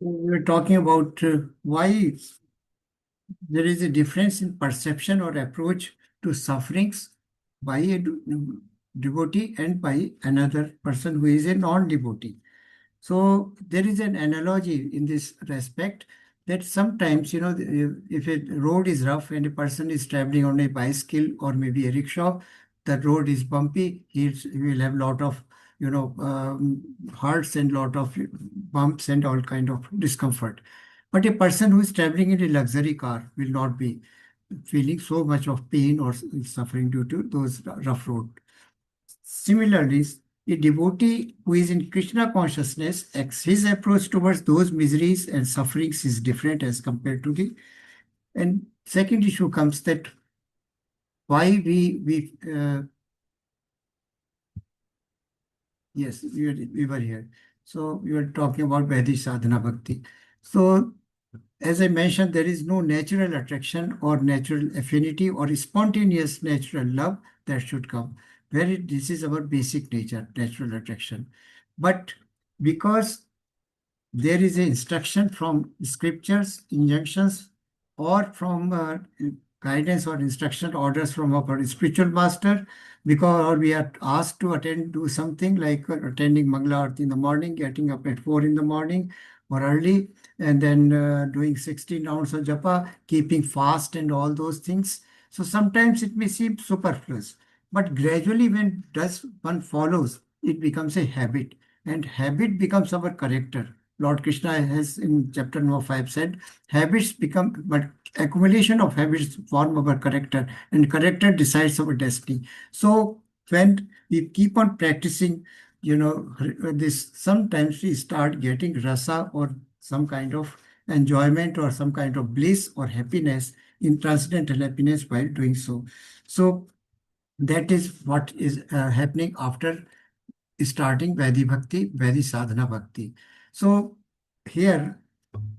We're talking about why there is a difference in perception or approach to sufferings by a devotee and by another person who is a non-devotee. So there is an analogy in this respect that sometimes, if a road is rough and a person is traveling on a bicycle or maybe a rickshaw, the road is bumpy, he will have lot of, hurts and lot of bumps and all kind of discomfort. But a person who is traveling in a luxury car will not be feeling so much of pain or suffering due to those rough roads. Similarly, a devotee who is in Krishna consciousness, his approach towards those miseries and sufferings is different as compared to the. And second issue comes that why yes, we were here. So we were talking about Vedic sadhana bhakti. So as I mentioned, there is no natural attraction or natural affinity or spontaneous natural love that should come. This is our basic nature, natural attraction. But because there is a instruction from scriptures, injunctions, or from guidance or instruction orders from our spiritual master, because or we are asked to do something like attending Mangala Aarti in the morning, getting up at 4 in the morning or early, and then doing 16 rounds of japa, keeping fast and all those things. So sometimes it may seem superfluous, but gradually when does one follows, it becomes a habit, and habit becomes our character. Lord Krishna has in chapter number 5 said, habits become, but accumulation of habits form our character, and character decides our destiny. So when we keep on practicing, this, sometimes we start getting rasa or some kind of enjoyment or some kind of bliss or happiness in transcendental happiness while doing so. So that is what is happening after starting Vaidhi Bhakti, Vaidhi Sadhana Bhakti. So here,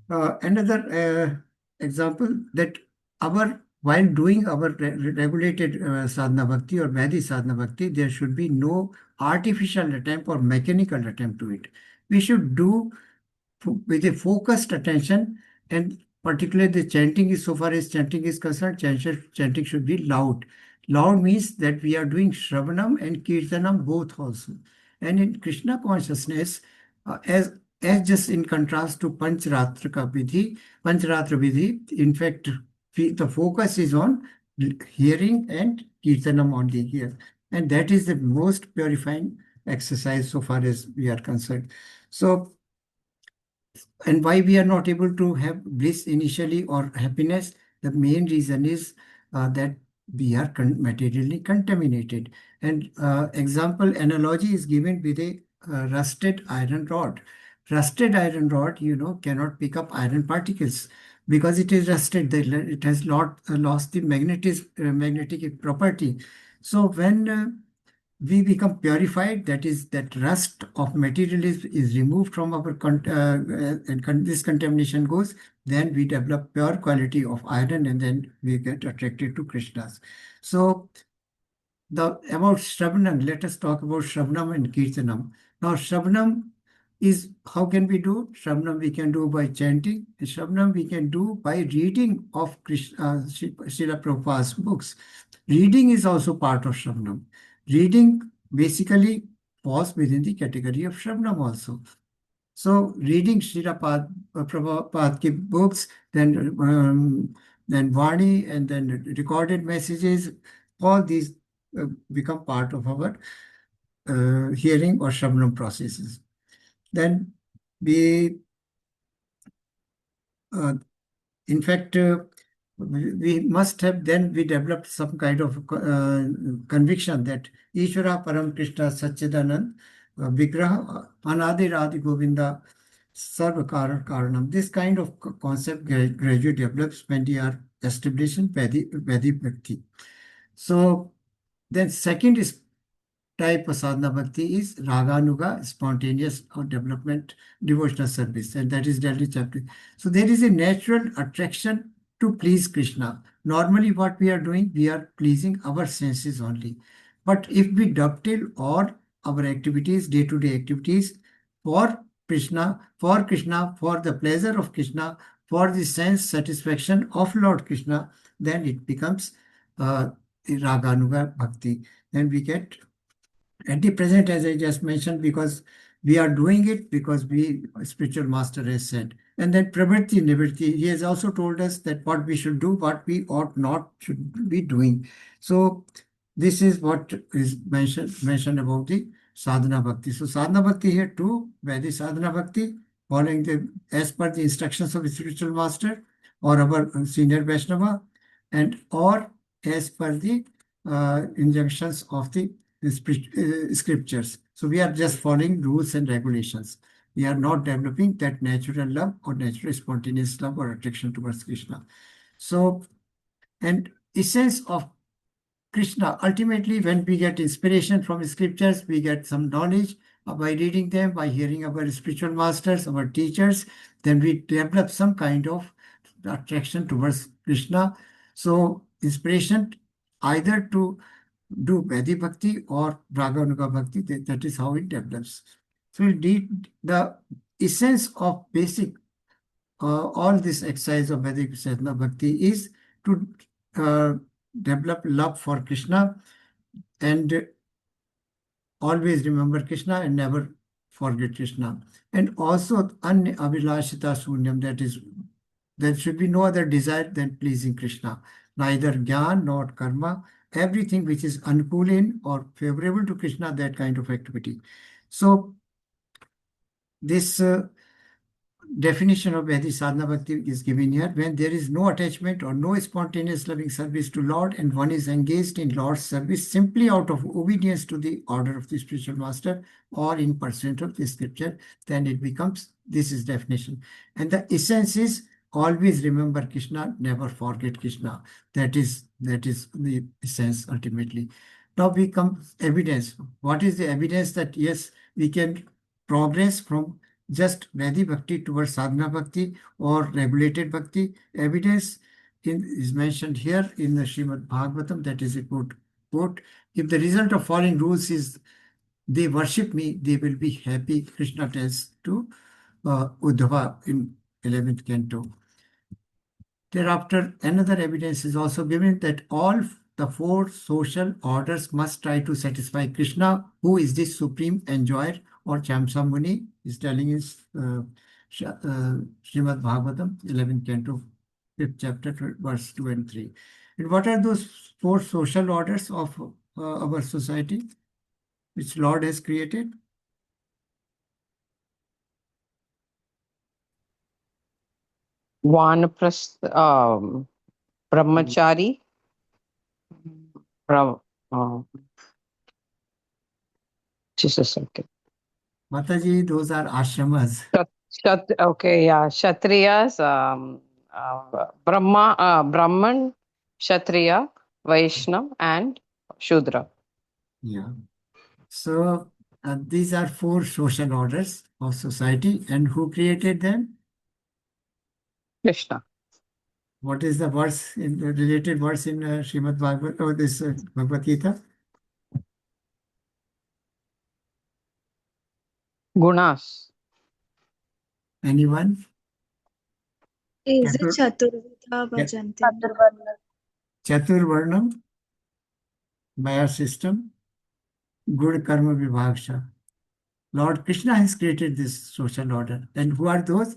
another example that our while doing our regulated sadhana bhakti or Vaidhi sadhana bhakti, there should be no artificial attempt or mechanical attempt to it. We should do with a focused attention, and particularly the chanting is, so far as chanting is concerned, chanting should be loud. Loud means that we are doing Shravanam and Kirtanam both also. And in Krishna consciousness, as just in contrast to Pancharatra Vidhi, in fact, the focus is on hearing and Kirtanam only here. And that is the most purifying exercise so far as we are concerned. So, and why we are not able to have bliss initially or happiness, the main reason is that we are materially contaminated. And example analogy is given with a rusted iron rod. Rusted iron rod, cannot pick up iron particles because it is rusted. It has lost the magnetic property. So when we become purified, that is, that rust of material is removed from our and this contamination goes, then we develop pure quality of iron, and then we get attracted to Krishna's. So about Shravanam, let us talk about Shravanam and Kirtanam. Now Shravanam is, how can we do? Shravanam we can do by chanting. Shravanam we can do by reading of Srila Prabhupada's books. Reading is also part of Shravanam. Reading basically falls within the category of Shravanam also. So reading Srila Prabhupada ki books, then Vani, and then recorded messages, all these become part of our hearing or Shravanam processes. Then we, in fact, we must have, then we developed some kind of conviction that Ishvara Param Krishna Satchidanand Vigraha Anadi Radhi Govinda Sarva Karanam. This kind of concept gradually develops when we are establishing Vedic Bhakti. So then second is type of sadhana bhakti is raganuga, spontaneous or development devotional service, and that is Delhi chapter. So there is a natural attraction to please Krishna. Normally what we are doing, we are pleasing our senses only. But if we dovetail all our activities, day-to-day activities, for Krishna, for the pleasure of Krishna, for the sense satisfaction of Lord Krishna, then it becomes Raganuga Bhakti. Then we get at the present, as I just mentioned, because we are doing it because we spiritual master has said. And then Pravritti Nivritti, he has also told us that what we should do, what we ought not should be doing. So this is what is mentioned about the sadhana bhakti. So sadhana bhakti here too, Vedic sadhana bhakti, following the as per the instructions of the spiritual master or our senior Vaishnava, and or as per the injunctions of the scriptures. So we are just following rules and regulations. We are not developing that natural love or natural spontaneous love or attraction towards Krishna. So, and essence of Krishna, ultimately, when we get inspiration from scriptures, we get some knowledge by reading them, by hearing our spiritual masters, our teachers, then we develop some kind of attraction towards Krishna. So, inspiration either to do Vedic Bhakti or Raganuga Bhakti, that is how it develops. So, indeed, the essence of basic all this exercise of Vedic Sadhana Bhakti is to develop love for Krishna and always remember Krishna and never forget Krishna. And also Anya Abhilashita Sunyam, that is, there should be no other desire than pleasing Krishna, neither Gyan nor Karma, everything which is anukulin or favorable to Krishna, that kind of activity. So this definition of Vedic sadhana bhakti is given here: when there is no attachment or no spontaneous loving service to Lord and one is engaged in Lord's service simply out of obedience to the order of the spiritual master or in pursuit of the scripture, then it becomes, this is definition. And the essence is always remember Krishna, never forget Krishna. That is the essence ultimately. Now becomes evidence. What is the evidence that yes, we can progress from just Vedic Bhakti towards Sadhana Bhakti or regulated Bhakti? Evidence is mentioned here in the Srimad Bhagavatam, that is a quote. If the result of following rules is they worship me, they will be happy, Krishna tells to Uddhava in 11th canto. Thereafter, another evidence is also given that all the four social orders must try to satisfy Krishna, who is the supreme enjoyer, or Chamsa Muni is telling us Srimad Bhagavatam, 11th canto, 5th chapter, verse 2 and 3. And what are those four social orders of our society, which Lord has created? Vanaprast, Brahmachari, Bra, just a second. Mataji, those are ashramas. Okay, yeah, Kshatriyas, Brahman, Kshatriya, Vaishnav, and Shudra. Yeah. So these are four social orders of society, and who created them? Krishna. What is the verse in the related verse in Srimad Bhagavad or this Bhagavad Gita? Gunas. Anyone? Is it Chatur, Chaturvida Bhajanti? Chaturvarnam, Maya system, Good Karma Vibhagsha. Lord Krishna has created this social order. And who are those?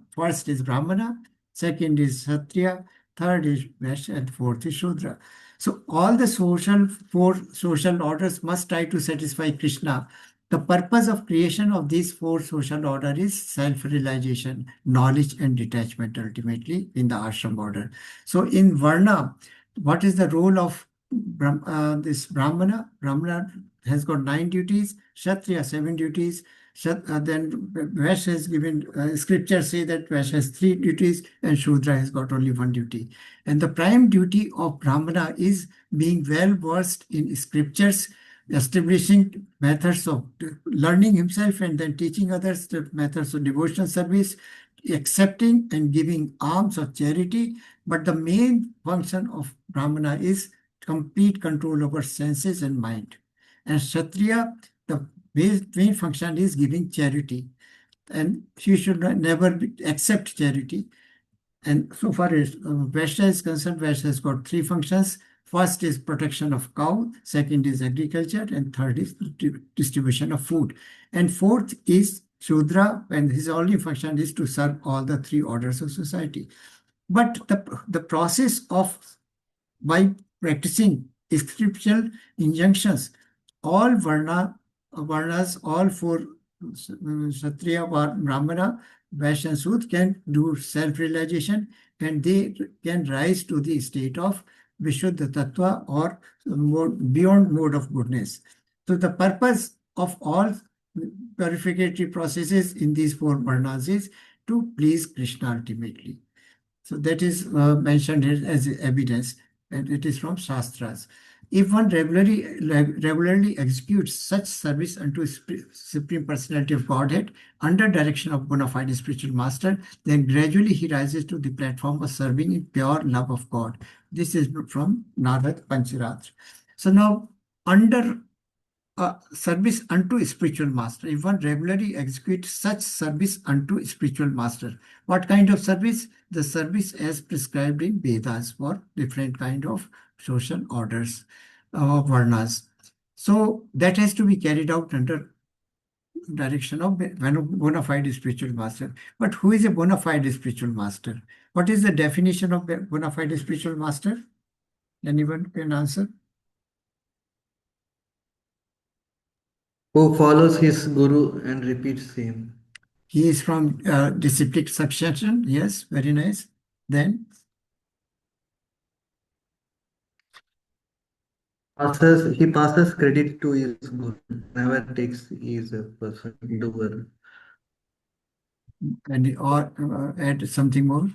First is Brahmana, second is Kshatriya, third is Vaishya, and fourth is Shudra. So all the four social orders must try to satisfy Krishna. The purpose of creation of these four social order is self-realization, knowledge and detachment ultimately in the ashram order. So in Varna, what is the role of this Brahmana? Brahmana has got 9 duties, Kshatriya 7 duties, then Vaishya has given, scriptures say that Vaishya has 3 duties and Shudra has got only 1 duty. And the prime duty of Brahmana is being well versed in scriptures, establishing methods of learning himself and then teaching others the methods of devotional service, accepting and giving alms of charity. But the main function of Brahmana is complete control over senses and mind. And Kshatriya, the main function is giving charity. and she should never accept charity. And so far as Vaishya is concerned, Vaishya has got three functions. First is protection of cow, second is agriculture, and third is distribution of food. And fourth is Shudra, and his only function is to serve all the three orders of society. But the process of, by practicing scriptural injunctions, all varnas, all four Kshatriya, Brahmana, Vaishya, and Sudra can do self-realization, and they can rise to the state of Vishuddha Tattva, or beyond mode of goodness. So the purpose of all purificatory processes in these four varnas is to please Krishna ultimately. So that is mentioned here as evidence, and it is from Shastras. If one regularly executes such service unto Supreme Personality of Godhead under direction of bona fide spiritual master, then gradually he rises to the platform of serving in pure love of God. This is from Narad Pancharatra. So now, under service unto spiritual master, if one regularly executes such service unto spiritual master, what kind of service? The service as prescribed in Vedas for different kind of social orders, varnas. So that has to be carried out under direction of bona fide spiritual master. But who is a bona fide spiritual master? What is the definition of bona fide spiritual master? Anyone can answer? Who follows his guru and repeats him. He is from disciplic succession. Yes, very nice. Then He passes credit to his guru, never takes his person doer. and or add something more.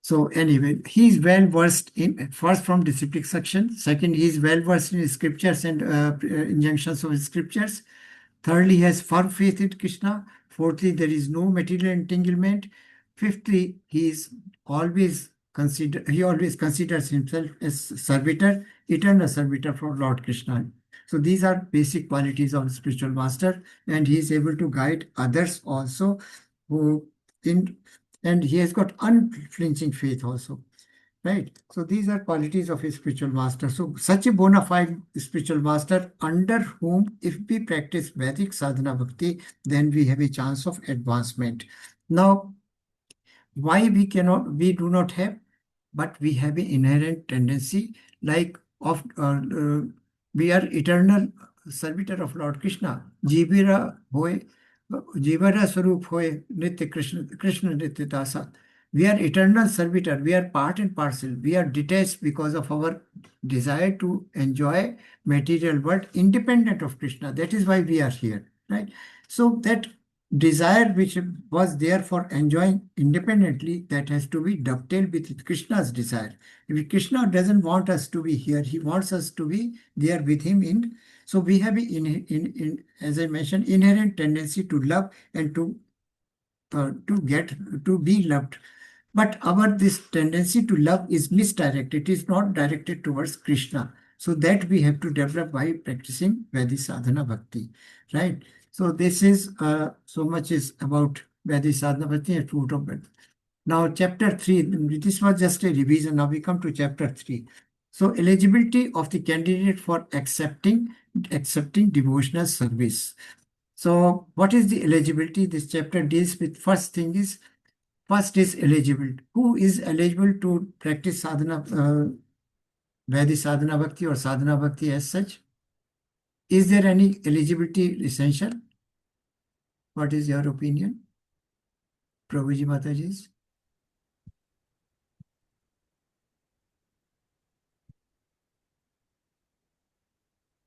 So anyway, he is well versed in, first from disciplic section. Second, he is well versed in scriptures and injunctions of scriptures. Thirdly, he has firm faith in Krishna. Fourthly, there is no material entanglement. Fifthly, he always considers himself as servitor, eternal servitor for Lord Krishna. So these are basic qualities of spiritual master, and he is able to guide others also, and he has got unflinching faith also. Right. So these are qualities of a spiritual master. So such a bona fide spiritual master, under whom if we practice Vedic sadhana bhakti, then we have a chance of advancement. Now, why we do not have, but we have an inherent tendency, like of we are eternal servitor of Lord Krishna. Jivira Swarup hoye Nitya Krishna Nitya Dasa. We are eternal servitor. We are part and parcel. We are detached because of our desire to enjoy material world independent of Krishna. That is why we are here, right? So that desire which was there for enjoying independently, that has to be dovetailed with Krishna's desire. If Krishna doesn't want us to be here, he wants us to be there with him. So we have, as I mentioned, inherent tendency to love and to be loved. But this tendency to love is misdirected. It is not directed towards Krishna. So that we have to develop by practicing Vedic sadhana bhakti, right? So this is so much is about Vedic sadhana bhakti and fruit of Vedic. Now chapter 3, this was just a revision. Now we come to chapter 3. So eligibility of the candidate for accepting devotional service. So what is the eligibility? This chapter deals with first is eligible. Who is eligible to practice sadhana, Vedic sadhana bhakti or sadhana bhakti as such? Is there any eligibility essential? What is your opinion? Prabhuji Mataji's?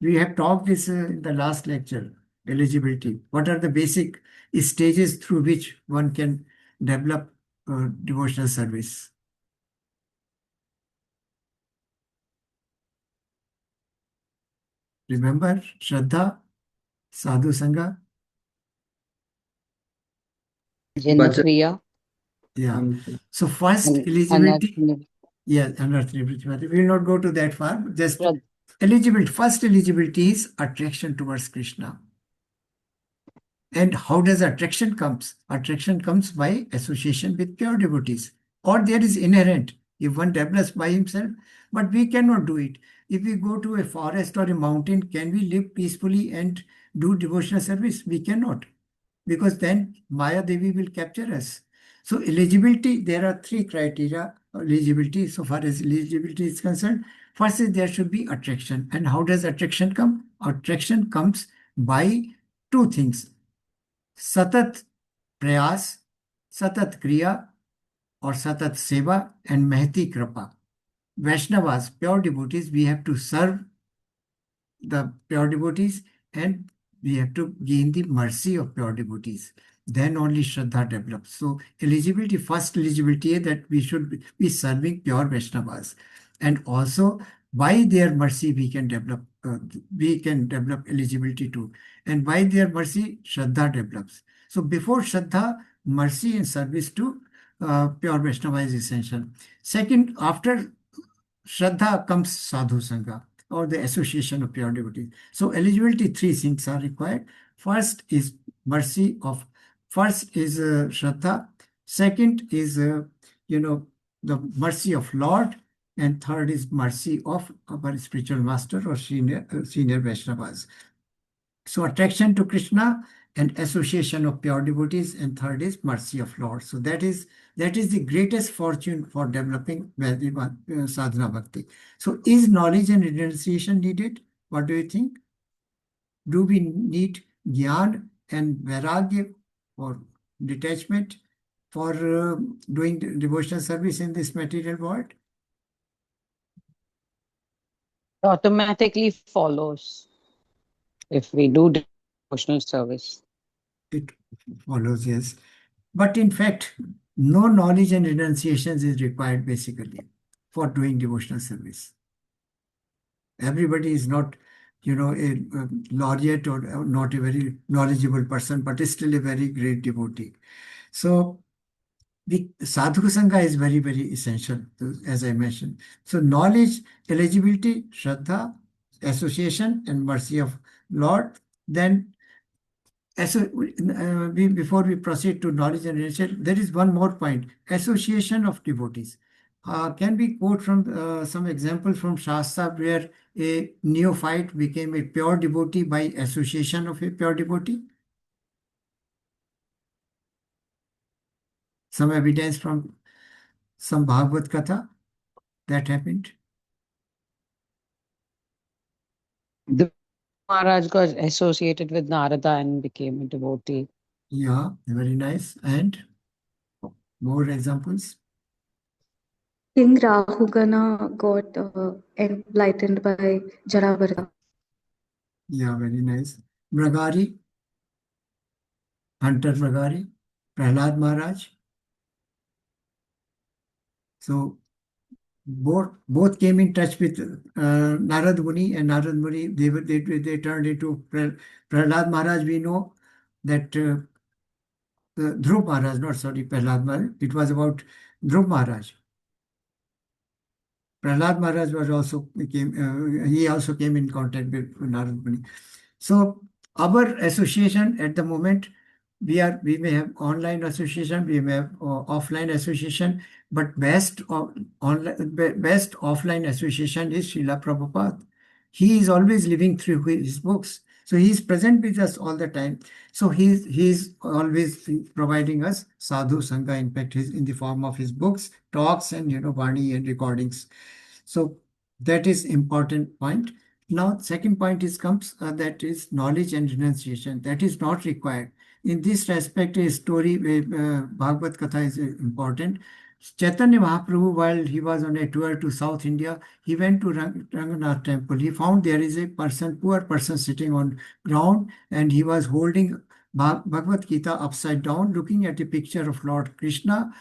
We have talked this in the last lecture, eligibility. What are the basic stages through which one can develop devotional service? Remember, Shraddha, Sadhu Sangha? Dinasraya. Yeah. So first eligibility. Anarthana. Yeah, we will not go to that far. Just Shraddha. first eligibility is attraction towards Krishna. And how does attraction comes? Attraction comes by association with pure devotees. Or there is inherent, if one develops by himself, but we cannot do it. If we go to a forest or a mountain, can we live peacefully and do devotional service? We cannot, because then Maya Devi will capture us. So eligibility, there are three criteria eligibility so far as eligibility is concerned. First is there should be attraction. And how does attraction come? Attraction comes by two things. Satat prayas, satat kriya or satat seva and mahti kripa. Vaishnavas, pure devotees, we have to serve the pure devotees and we have to gain the mercy of pure devotees. Then only Shraddha develops. So eligibility, first eligibility is that we should be serving pure Vaishnavas. And also by their mercy we can develop eligibility too. And by their mercy, Shraddha develops. So before Shraddha, mercy and service to pure Vaishnava is essential. Second, after Shraddha comes Sadhu Sangha or the association of pure devotees. So eligibility, three things are required. First is Shraddha. Second is, the mercy of Lord. And third is mercy of our spiritual master or senior Vaishnavas. So attraction to Krishna and association of pure devotees, and third is mercy of Lord. So that is the greatest fortune for developing sadhana bhakti. So is knowledge and renunciation needed? What do you think? Do we need jnana and vairagya or detachment for doing devotional service in this material world? Automatically follows if we do devotional service. It follows, yes. But in fact, no knowledge and renunciations is required basically for doing devotional service. Everybody is not, a laureate or not a very knowledgeable person, but is still a very great devotee. So the sadhu sangha is very, very essential, as I mentioned. So knowledge, eligibility, shraddha, association, and mercy of Lord. Then, before we proceed to knowledge and renunciation, there is one more point: association of devotees. Can we quote from some examples from Shastra where a neophyte became a pure devotee by association of a pure devotee? Some evidence from some Bhagavad Katha that happened? The Maharaj got associated with Narada and became a devotee. Yeah, very nice. And more examples? King Rahugana got enlightened by Jalavarta. Yeah, very nice. Mragari, Hunter Mragari, Prahlad Maharaj. So both came in touch with Narad Muni, and Narad Muni, they turned into Prahlad Maharaj. We know that Dhruv Maharaj, not sorry, Prahlad Maharaj. It was about Dhruv Maharaj. Prahlad Maharaj he also came in contact with Narad Muni. So our association at the moment, we may have online association, we may have offline association, but best offline association is Srila Prabhupada. He is always living through his books. So he is present with us all the time. So he is always providing us sadhu sangha. In fact, in the form of his books, talks, and Vani and recordings. So that is important point. Now, second point comes that is knowledge and renunciation. That is not required. In this respect, a story, Bhagavad Katha is important. Chaitanya Mahaprabhu, while he was on a tour to South India, he went to Ranganath temple. He found there is a poor person sitting on ground, and he was holding Bhagavad Gita upside down, looking at a picture of Lord Krishna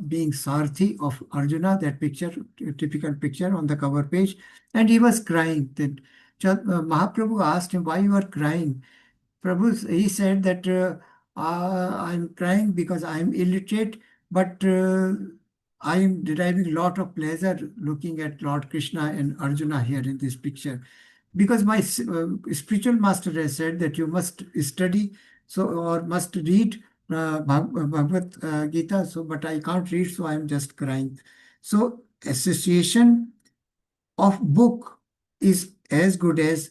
being Sarthi of Arjuna, that picture, typical picture on the cover page, and he was crying. Then Mahaprabhu asked him, why you are crying? Prabhu, he said that I'm crying because I'm illiterate, but I am deriving a lot of pleasure looking at Lord Krishna and Arjuna here in this picture. Because my spiritual master has said that you must study So, or must read Bhagavad Gita. So, but I can't read, so I'm just crying. So, association of book is as good as,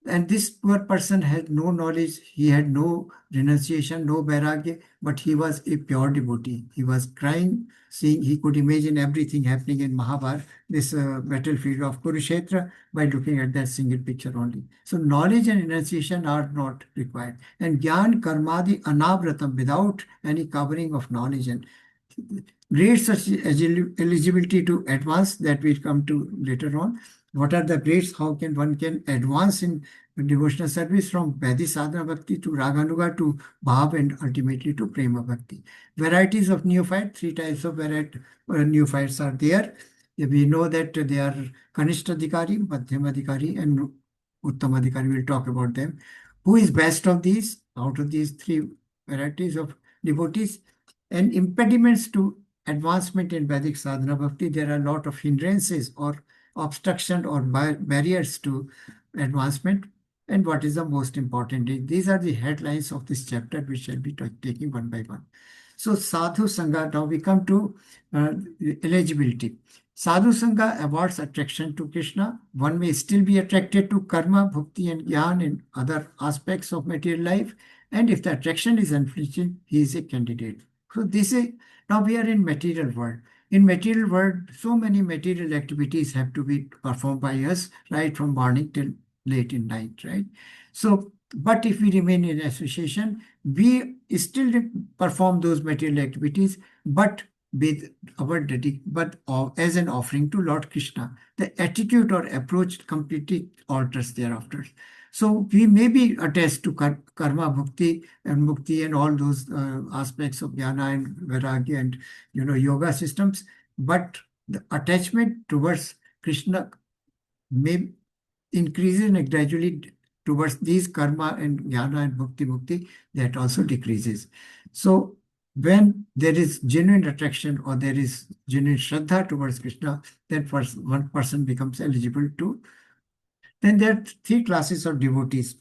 and this poor person had no knowledge, he had no renunciation, no vairagya, but he was a pure devotee. He was crying, seeing, he could imagine everything happening in Mahabharata, this battlefield of Kurukshetra, by looking at that single picture only. So knowledge and renunciation are not required. And Gyan Karmadi Anavratam, without any covering of knowledge, and grades such as eligibility to advance, that we come to later on. What are the grades? How can one can advance in devotional service from Vaidhi Sadhana Bhakti to Raganuga to Bhav and ultimately to Prema Bhakti. Varieties of neophyte, three types of neophytes are there. We know that they are Kanishtadhikari, Madhyamadhikari, and Uttamadhikari. We'll talk about them. Who is best of these? Out of these three varieties of devotees, and impediments to advancement in Vedic sadhana bhakti, there are a lot of hindrances or obstruction or barriers to advancement. And what is the most important? These are the headlines of this chapter, which shall be taking one by one. So Sadhu Sangha, now we come to eligibility. Sadhu Sangha awards attraction to Krishna. One may still be attracted to karma, bhakti, and jnana and other aspects of material life. And if the attraction is unflinching, he is a candidate. So this is, now we are in material world. In material world, so many material activities have to be performed by us, right from morning till late in night, right? So, but if we remain in association, we still perform those material activities, but with our but as an offering to Lord Krishna. The attitude or approach completely alters thereafter. So we may be attached to karma, bhakti, and mukti, and all those aspects of jnana and vairagya and yoga systems, but the attachment towards Krishna may increase and gradually towards these karma and jnana and bhakti mukti, that also decreases. So when there is genuine attraction or there is genuine shraddha towards Krishna, then one person becomes eligible to. Then there are three classes of devotees.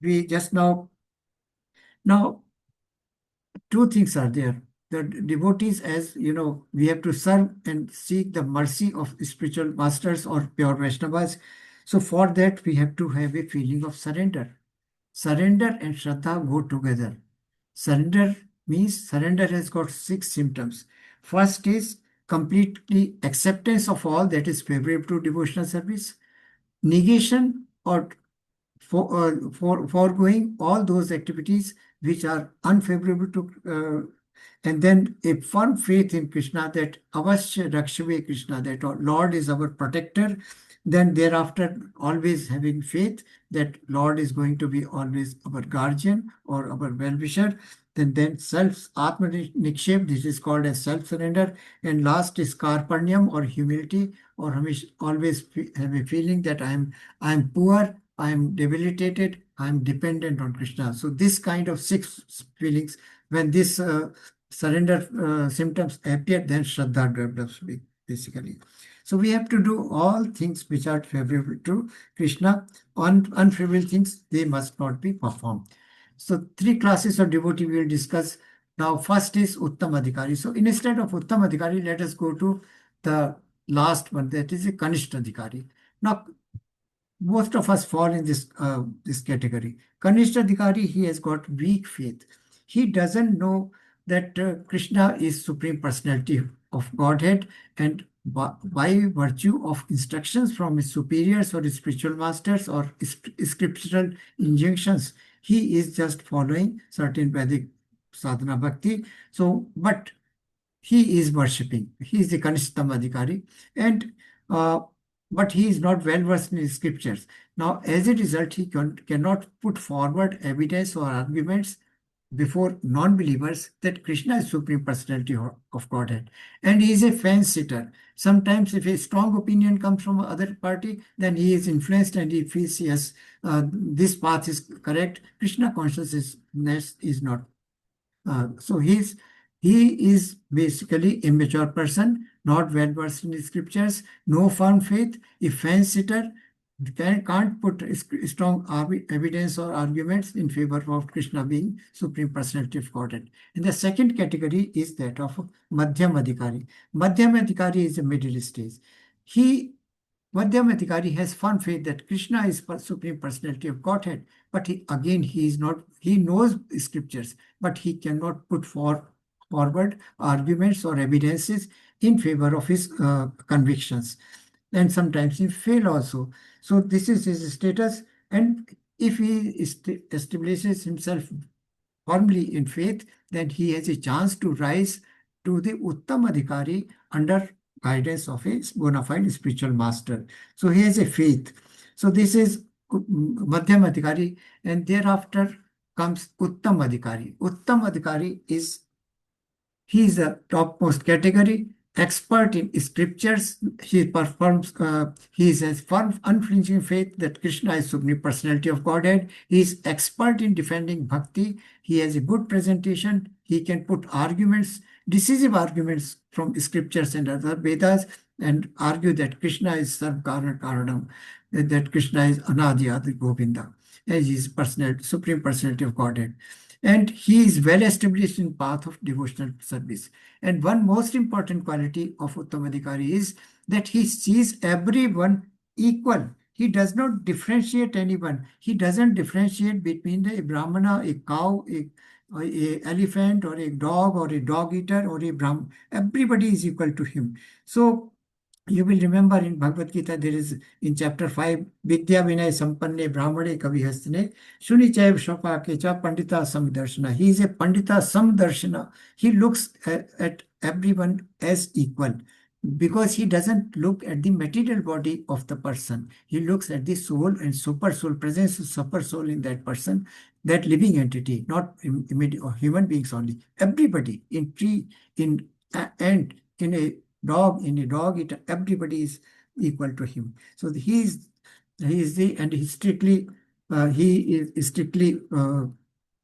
We just now two things are there. The devotees, as you know, we have to serve and seek the mercy of spiritual masters or pure Vaishnavas. So for that, we have to have a feeling of surrender. Surrender and Shraddha go together. Surrender means surrender has got 6 symptoms. First is completely acceptance of all that is favorable to devotional service, negation or foregoing all those activities which are unfavorable to, and then a firm faith in Krishna, that avashya rakshave Krishna, that Lord is our protector. Then thereafter, always having faith that Lord is going to be always our guardian or our well-wisher. Then self atma nikshep, this is called as self-surrender. And last is karpanyam or humility, or always have a feeling that I'm poor, I'm debilitated, I'm dependent on Krishna. So this kind of 6 feelings, when this surrender symptoms appear, then Shraddha develops basically. So we have to do all things which are favorable to Krishna. Unfavorable things, they must not be performed. So 3 classes of devotee we will discuss. Now first is Uttamadhikari. So instead of Uttamadhikari, let us go to the last one, that is a Kanishtadhikari. Now most of us fall in this category. Kanishtadhikari, he has got weak faith. He doesn't know that Krishna is Supreme Personality of Godhead, and by virtue of instructions from his superiors or his spiritual masters or scriptural injunctions, he is just following certain Vedic sadhana bhakti. So, but he is worshipping. He is the Kanishtadhikari, and but he is not well versed in scriptures. Now, as a result, he cannot put forward evidence or arguments before non-believers that Krishna is Supreme Personality of Godhead. And he is a fence-sitter. Sometimes if a strong opinion comes from other party, then he is influenced and he feels, yes, this path is correct. Krishna consciousness is not. So he is basically a mature person, not well versed in the scriptures, no firm faith, a fence-sitter, can't put strong evidence or arguments in favor of Krishna being Supreme Personality of Godhead. And the second category is that of Madhyam Adhikari. Madhyam Adhikari is a middle stage. Madhyam Adhikari has firm faith that Krishna is Supreme Personality of Godhead, but he knows scriptures, but he cannot put forward arguments or evidences in favor of his convictions. And sometimes he fail also. So this is his status. And if he establishes himself firmly in faith, then he has a chance to rise to the Uttam Adhikari under guidance of a bona fide spiritual master. So he has a faith. So this is Madhyam Adhikari, and thereafter comes Uttam Adhikari. Uttam Adhikari he is the topmost category, expert in scriptures. He has firm, unflinching faith that Krishna is Supreme Personality of Godhead. He is expert in defending bhakti. He has a good presentation. He can put arguments, decisive arguments from scriptures and other Vedas, and argue that Krishna is Sarv Karana Karanam, that Krishna is Anadi Adi Govinda, as his Supreme Personality of Godhead. And he is well established in path of devotional service. And one most important quality of Uttam Adhikari is that he sees everyone equal. He does not differentiate anyone. He doesn't differentiate between a Brahmana, a cow, a elephant, or a dog eater, or a Brahman. Everybody is equal to him. So you will remember in Bhagavad Gita, there is in chapter 5, Vidya Vinay Sampanne Brahmane Kavihastane, Shuni Chaiv Shapake Cha Pandita Samdarshana. He is a Pandita Samdarshana. He looks at everyone as equal because he doesn't look at the material body of the person. He looks at the soul and super soul, presence of super soul in that person, that living entity, not human beings only. Everybody in tree, in ant, in a dog, eater, everybody is equal to him. So he is strictly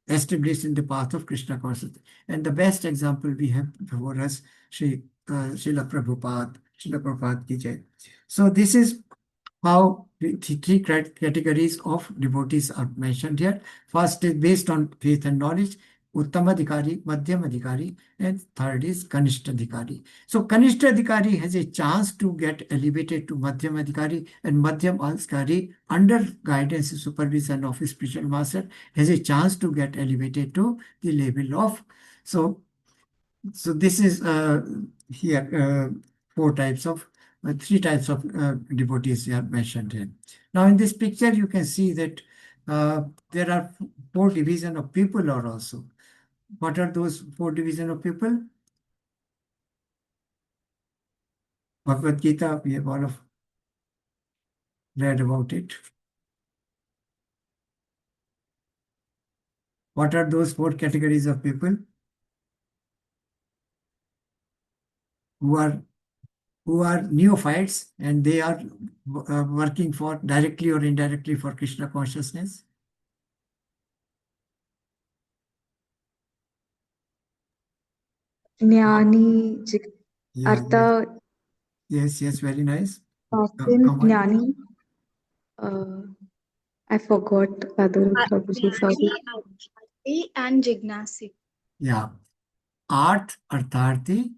established in the path of Krishna consciousness. And the best example we have before us, Srila Prabhupada ki jai. So this is how the three categories of devotees are mentioned here. First is based on faith and knowledge, Uttama Adhikari, Madhyam Adhikari, and third is Kanishta Adhikari. So Kanishta Adhikari has a chance to get elevated to Madhyam Adhikari, and Madhyam Adhikari, under guidance and supervision of his spiritual master, has a chance to get elevated to the level of. So this is here three types of devotees are mentioned here. Now in this picture you can see that there are four divisions of people are also. What are those four divisions of people? Bhagavad Gita, we have all of read about it. What are those four categories of people who are neophytes and they are working for directly or indirectly for Krishna consciousness? Jnani, Yeah, Artha, yes, very nice. Jnani. I forgot other Prabhuji, sorry. Arthi and Jignasi. Yeah. Arth, Artharthi,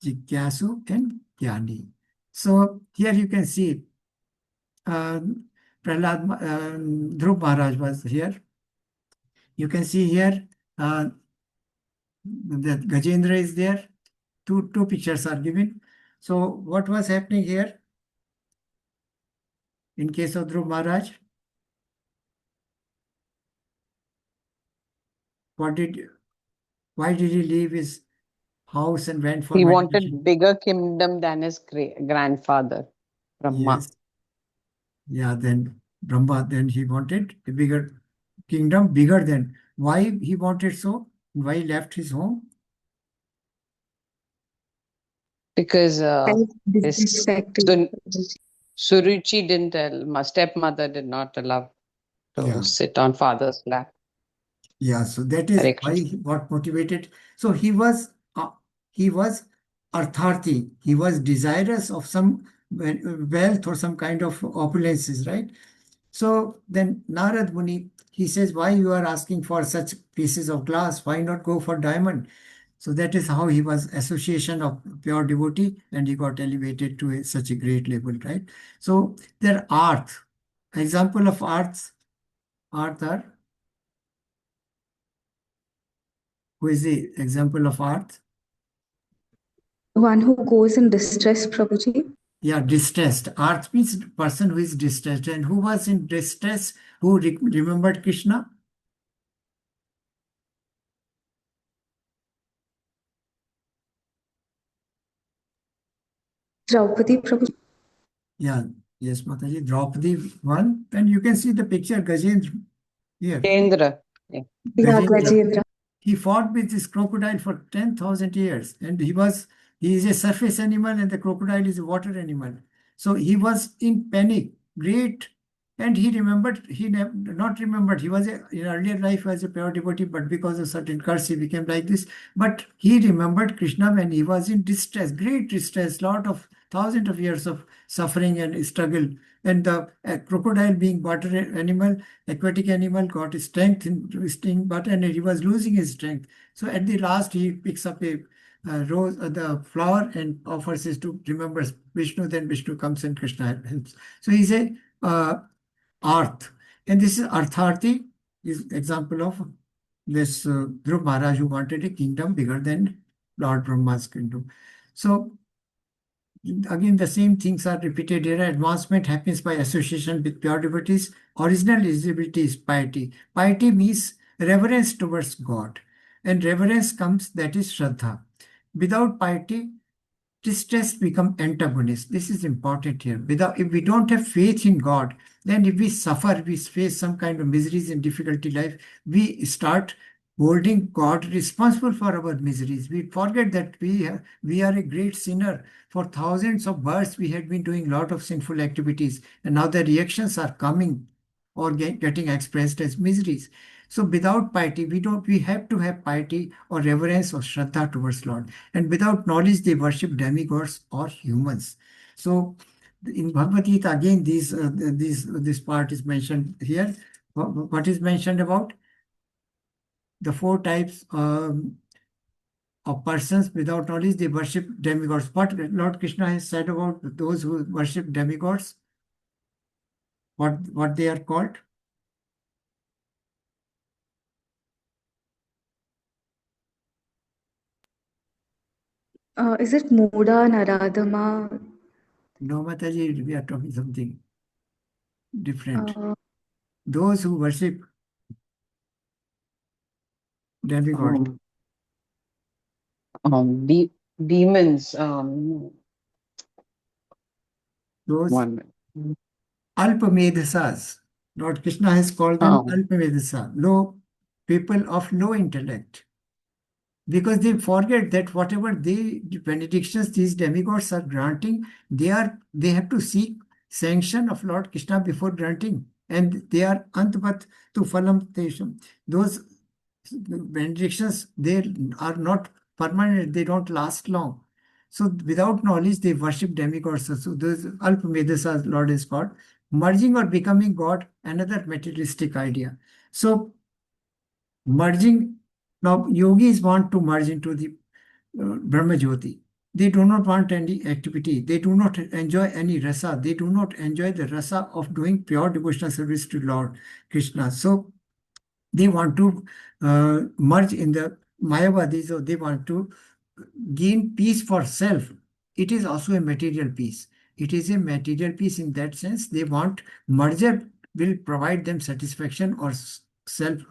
Jigyasu, and Jnani. So here you can see Dhruv Maharaj was here. You can see here that Gajendra is there. Two pictures are given. So what was happening here in case of Dhruv Maharaj? Why did he leave his house and went for He meditation? wanted bigger kingdom than his grandfather, Brahma. Yes. Yeah, then Brahma, then he wanted a bigger kingdom, bigger than. Why he wanted so? Why he left his home? Because his Disrespecting. Suruchi didn't tell, my stepmother did not allow to Yeah. sit on father's lap. Yeah, so that is Hare why Krishna. what motivated. So he was Artharthi. He was desirous of some wealth or some kind of opulences, right? So then Narad Muni, he says, why you are asking for such pieces of glass? Why not go for diamond? So that is how he was association of pure devotee, and he got elevated to such a great level, right? So there arth, example of arths, arth are, who is the example of arth? One who goes in distress, Prabhuji. Yeah, distressed. Arth means person who is distressed. And who was in distress? Who remembered Krishna? Draupadi, Prabhuji. Yeah, yes, Mataji, Draupadi one. And you can see the picture, Gajendra here. Kendra. Yeah. Yeah, Gajendra. Gajendra. He fought with this crocodile for 10,000 years, and he is a surface animal, and the crocodile is a water animal. So he was in panic, great, and he remembered, not remembered, he was in earlier life was a pure devotee, but because of certain curse, he became like this. But he remembered Krishna when he was in distress, great distress, lot of thousands of years of suffering and struggle. And the crocodile being water animal, aquatic animal, got strength in sting, but and he was losing his strength. So at the last, he picks up a rose, the flower, and offers it to remember Vishnu. Then Vishnu comes and Krishna helps. So he's a Arth, and this is Artharthi, is example of this Dhruv Maharaj who wanted a kingdom bigger than Lord Brahma's kingdom. So again, the same things are repeated here. Advancement happens by association with pure devotees. Original eligibility is piety. Piety means reverence towards God. And reverence comes, that is Shraddha. Without piety, distress become antagonist. This is important here. If we don't have faith in God, then if we suffer, we face some kind of miseries and difficulty life, we start holding God responsible for our miseries. We forget that we are a great sinner. For thousands of births, we had been doing a lot of sinful activities, and now the reactions are coming or getting expressed as miseries. So without piety, we have to have piety or reverence or shraddha towards Lord. And without knowledge, they worship demigods or humans. So in Bhagavad Gita, again, this part is mentioned here. What is mentioned about? The four types of persons without knowledge, they worship demigods. What Lord Krishna has said about those who worship demigods, what they are called? Is it Moda, Naradama? No, Mataji, we are talking something different. Uh, Those who worship demigods, Demons. those One minute. Alpamedhasas. Lord Krishna has called them Alpamedhasa, low people of low intellect. Because they forget that whatever the benedictions these demigods are granting, they have to seek sanction of Lord Krishna before granting, and they are antpat tu phalam tesham. Those benedictions, they are not permanent, they don't last long. So without knowledge, they worship demigods. So those Alpamedhasa, Lord is called. Merging or becoming God, another materialistic idea. So merging, now yogis want to merge into the Brahma Jyoti. They do not want any activity. They do not enjoy any rasa. They do not enjoy the rasa of doing pure devotional service to Lord Krishna. So they want to merge in the Mayavadis, or they want to gain peace for self. It is also a material peace. It is a material peace in that sense. They want merger will provide them satisfaction or self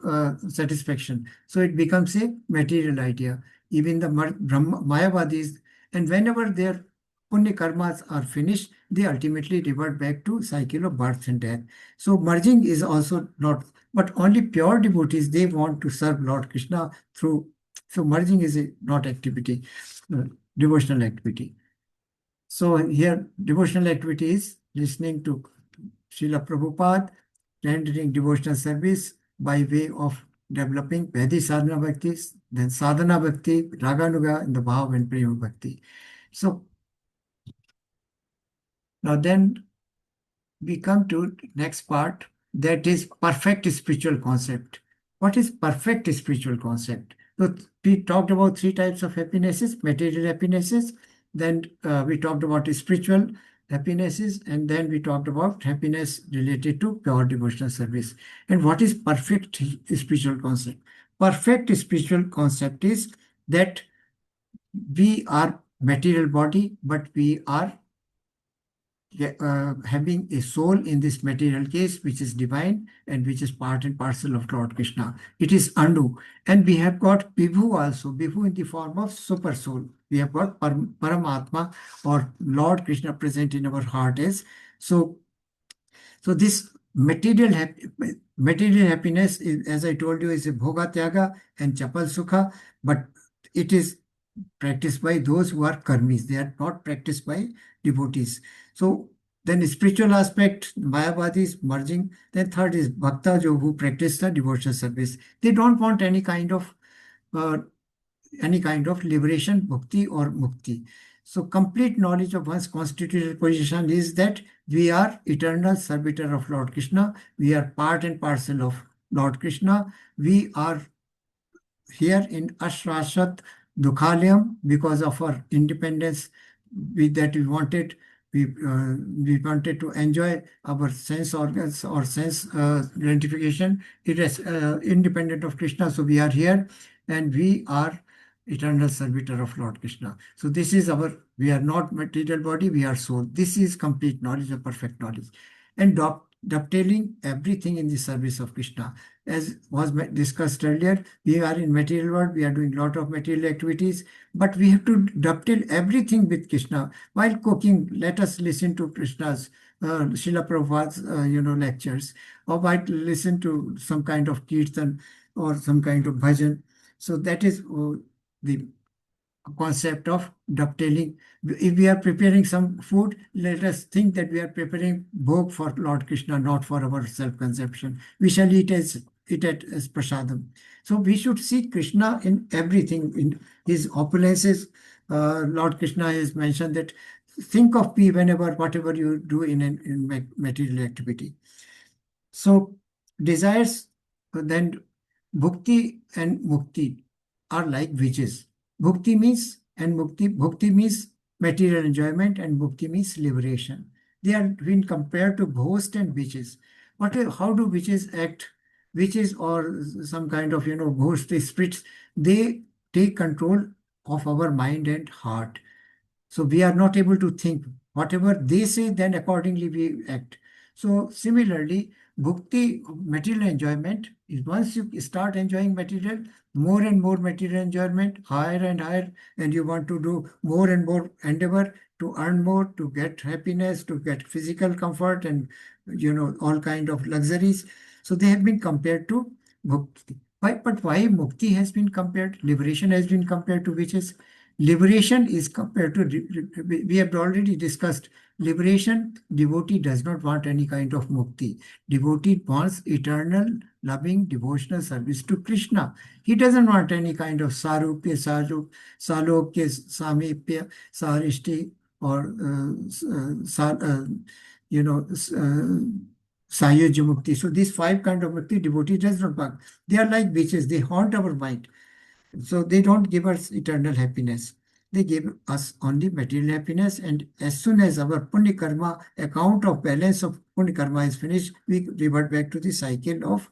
satisfaction. So it becomes a material idea. Even the Mayavadis, and whenever their punya karmas are finished, they ultimately revert back to cycle of birth and death. So merging is also not, but only pure devotees, they want to serve Lord Krishna through. So merging is a not activity, devotional activity. So here devotional activity is listening to Srila Prabhupada, rendering devotional service by way of developing Vedic sadhana bhakti, then sadhana bhakti, raganuga, and the bhav and prema bhakti. So Now then we come to next part, that is perfect spiritual concept. What is perfect spiritual concept? So we talked about three types of happinesses: material happinesses, then we talked about spiritual happinesses, and then we talked about happiness related to pure devotional service. And what is perfect spiritual concept? Perfect spiritual concept is that we are material body, but we are having a soul in this material case, which is divine and which is part and parcel of Lord Krishna. It is Anu. And we have got Vibhu also, Vibhu in the form of super soul. We have got Paramatma or Lord Krishna present in our heart as. So this material happiness, is, as I told you, is a Bhoga Tyaga and Chapal Sukha, but it is practiced by those who are karmis. They are not practiced by devotees. So then spiritual aspect, Mayavadis merging. Then third is Bhakta, who practice the devotional service. They don't want any kind of liberation, bhakti or mukti. So complete knowledge of one's constitutional position is that we are eternal servitor of Lord Krishna. We are part and parcel of Lord Krishna. We are here in Ashrashat Dukhalayam because of our independence that we wanted to enjoy our sense organs or sense gratification. It is independent of Krishna. So we are here and we are eternal servitor of Lord Krishna. So this is we are not material body, we are soul. This is complete knowledge or perfect knowledge. And dovetailing everything in the service of Krishna. As was discussed earlier, we are in material world, we are doing a lot of material activities, but we have to dovetail everything with Krishna. While cooking, let us listen to Krishna's, Srila Prabhupada's, lectures, or might listen to some kind of kirtan or some kind of bhajan. So that is the concept of dovetailing. If we are preparing some food, let us think that we are preparing bhog for Lord Krishna, not for our self-consumption. We shall eat as prasadam. So we should see Krishna in everything, in his opulences. Lord Krishna has mentioned that think of me whatever you do in material activity. So desires, then bhukti and mukti are like witches. Bhukti means bhukti means material enjoyment and mukti means liberation. They are been compared to ghosts and witches. How do witches act? Witches or some kind of ghost spirits, they take control of our mind and heart. So we are not able to think. Whatever they say, then accordingly we act. So similarly, bhukti, material enjoyment, is once you start enjoying material, more and more material enjoyment, higher and higher, and you want to do more and more endeavor to earn more, to get happiness, to get physical comfort and all kind of luxuries. So they have been compared to bhukti. But why mukti has been compared? Liberation has been compared to witches. Liberation is compared to, we have already discussed, liberation, devotee does not want any kind of mukti. Devotee wants eternal, loving, devotional service to Krishna. He doesn't want any kind of sarupya, salokya, samipya, sarishti, or sayuja mukti. So these five kind of mukti, devotee does not want. They are like witches. They haunt our mind. So they don't give us eternal happiness. They give us only material happiness. And as soon as our punya karma, account of balance of punya karma is finished, we revert back to the cycle of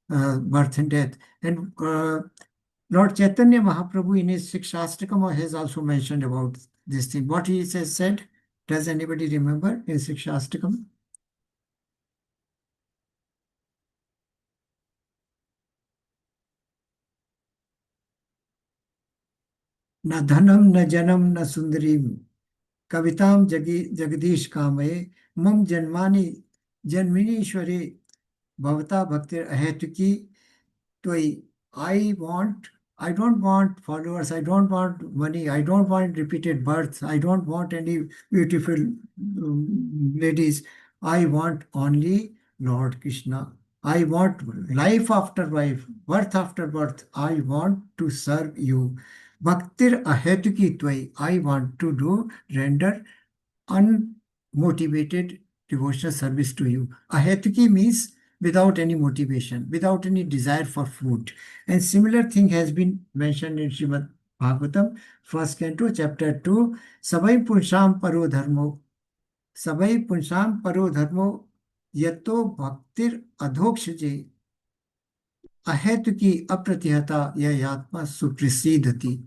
birth and death. And Lord Chaitanya Mahaprabhu in his Sikshastakam has also mentioned about this thing. What he has said, does anybody remember in Sikshastakam? न धनम न जनम न सुंदरीम कविताम जगदीश कामये मम जन्मानि जन्मिनीश्वरे भवता भक्तिर अहेतुकी त्वयि. I don't want followers, I don't want money, I don't want repeated births, I don't want any beautiful ladies. I want only Lord Krishna. I want life after life, birth after birth. I want to serve you. Bhaktir ahetuki tvai. I want to render unmotivated devotional service to you. Ahetuki means without any motivation, without any desire for food. And similar thing has been mentioned in Srimad Bhagavatam, first canto, chapter 2, Sabai Punsham Paro Dharmo, Sabai Punsham Paro Dharmo, Yato Bhaktir Adhokshje, Ahetuki Apratihata Yayatma Suprasidhati.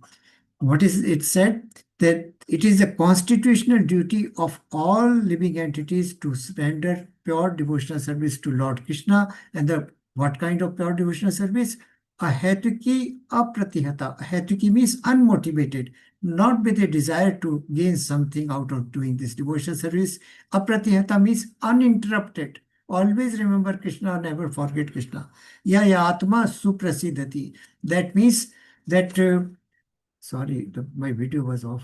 What is it said? That it is a constitutional duty of all living entities to render pure devotional service to Lord Krishna. And what kind of pure devotional service? Ahetuki apratihata. Ahetuki means unmotivated, not with a desire to gain something out of doing this devotional service. Apratihata means uninterrupted. Always remember Krishna, never forget Krishna. Ya atma suprasidhati. That means that sorry, my video was off.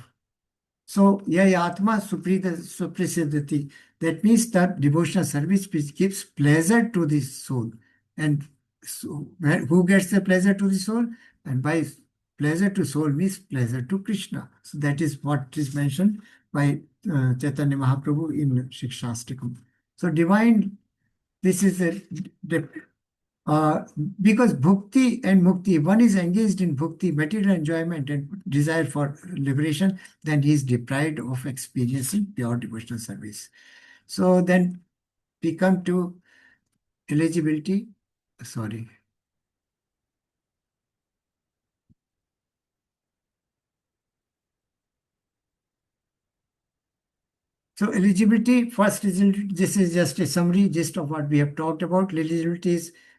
So, Atma Suprasiddhati. That means that devotional service which gives pleasure to the soul. And so, who gets the pleasure to the soul? And by pleasure to soul means pleasure to Krishna. So, that is what is mentioned by Chaitanya Mahaprabhu in Shikshastakam. So, divine, this is because bhukti and mukti, one is engaged in bhukti, material enjoyment and desire for liberation, then he is deprived of experiencing pure devotional service. So then we come to eligibility. Sorry. So eligibility, first result, this is just a summary gist of what we have talked about.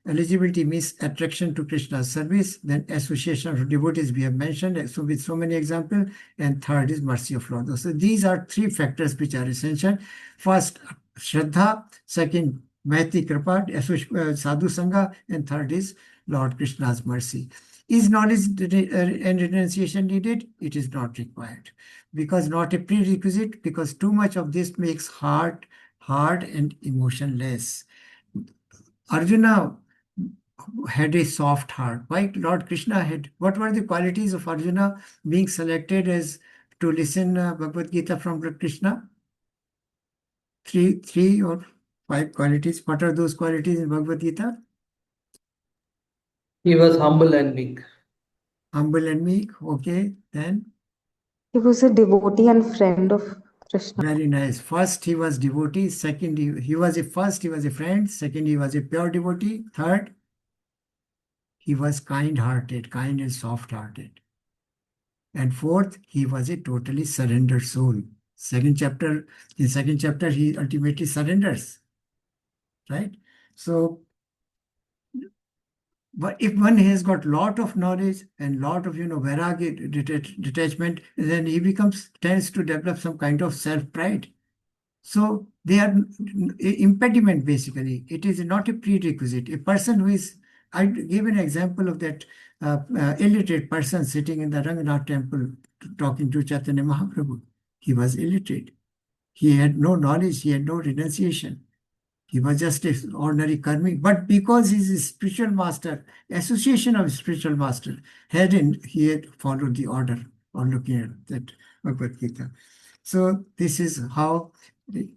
Eligibility means attraction to Krishna's service, then association of devotees we have mentioned, so with so many examples, and third is mercy of Lord. So these are three factors which are essential. First, Shraddha, second, Maiti Kripa, Sadhu Sangha, and third is Lord Krishna's mercy. Is knowledge and renunciation needed? It is not required. Because not a prerequisite, because too much of this makes heart hard and emotionless. Arjuna had a soft heart. Why Lord Krishna had? What were the qualities of Arjuna being selected as to listen Bhagavad Gita from Lord Krishna? Three or five qualities. What are those qualities in Bhagavad Gita? He was humble and meek. Humble and meek. Okay, then. He was a devotee and friend of Krishna. Very nice. First, he was devotee. Second, he was a friend. Second, he was a pure devotee. Third, he was kind-hearted, kind and soft-hearted. And fourth, he was a totally surrendered soul. In second chapter, he ultimately surrenders. Right? So, but if one has got lot of knowledge and lot of, vairagya, detachment, then he tends to develop some kind of self-pride. So they are impediment basically. It is not a prerequisite. A person who is, I gave an example of that illiterate person sitting in the Ranganath temple talking to Chaitanya Mahaprabhu. He was illiterate. He had no knowledge. He had no renunciation. He was just an ordinary karmi. But because he's a spiritual master, association of spiritual master, he had followed the order on looking at that Bhagavad Gita. So this is how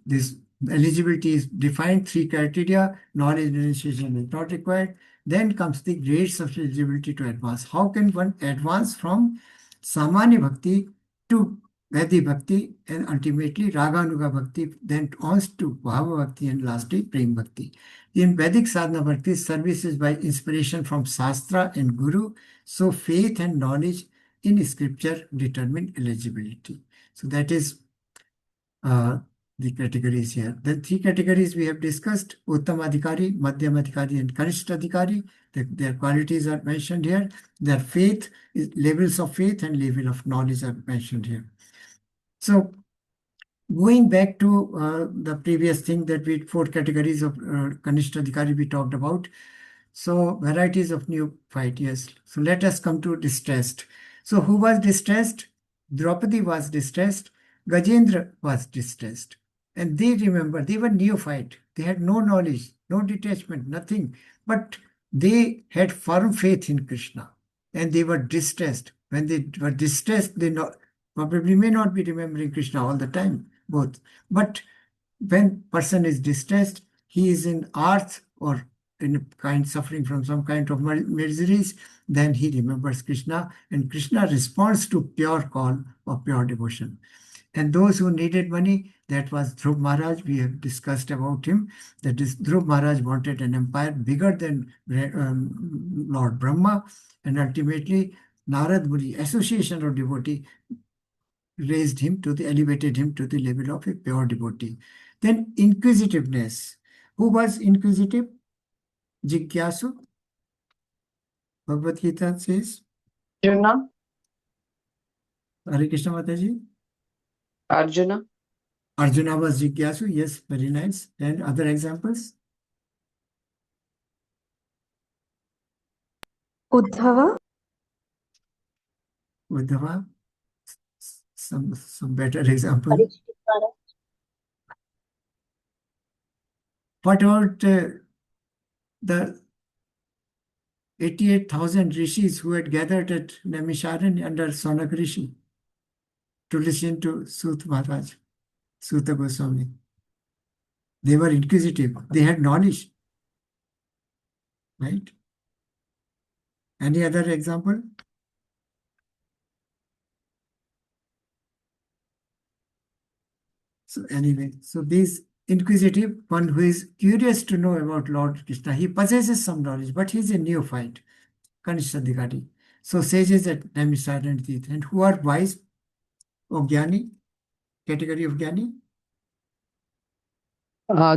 this eligibility is defined. Three criteria: knowledge and renunciation is not required. Then comes the grades of eligibility to advance. How can one advance from Samanya Bhakti to Vaidhi Bhakti and ultimately Raganuga Bhakti, then on to Bhava Bhakti and lastly Prem Bhakti? In Vedic Sadhana Bhakti, service is by inspiration from Shastra and Guru, so faith and knowledge in scripture determine eligibility. So that is the categories here. The three categories we have discussed: Uttam Adhikari, Madhyam Adhikari, and Kanishta Adhikari. Their qualities are mentioned here. Their levels of faith and level of knowledge are mentioned here. So going back to the previous thing that four categories of Kanishta Adhikari we talked about. So varieties of neophyte, yes. So let us come to distressed. So who was distressed? Draupadi was distressed. Gajendra was distressed. And they were neophyte. They had no knowledge, no detachment, nothing. But they had firm faith in Krishna. And they were distressed. When they were distressed, they probably may not be remembering Krishna all the time, both. But when person is distressed, he is in earth or in kind suffering from some kind of miseries, then he remembers Krishna, and Krishna responds to pure call of pure devotion. And those who needed money, that was Dhruv Maharaj. We have discussed about him. That is, Dhruv Maharaj wanted an empire bigger than Lord Brahma, and ultimately Narad Muni, association of devotee, elevated him to the level of a pure devotee. Then inquisitiveness. Who was inquisitive? Jigyasu. Bhagavad Gita says. Arjuna. Hare Krishna Mataji. Arjuna. Arjuna was Jigyasu. Yes, very nice. And other examples? Uddhava. Uddhava. Some better example. What about the 88,000 rishis who had gathered at Naimisharan under Sonak Rishi to listen to Sut Maharaj, Suta Goswami? They were inquisitive. They had knowledge. Right? Any other example? So anyway, so these inquisitive, one who is curious to know about Lord Krishna, he possesses some knowledge, but he is a neophyte, Kanishta Adhikari. So sages at Naimisharan Tirth, and who are wise or Jnani, category of Jnani?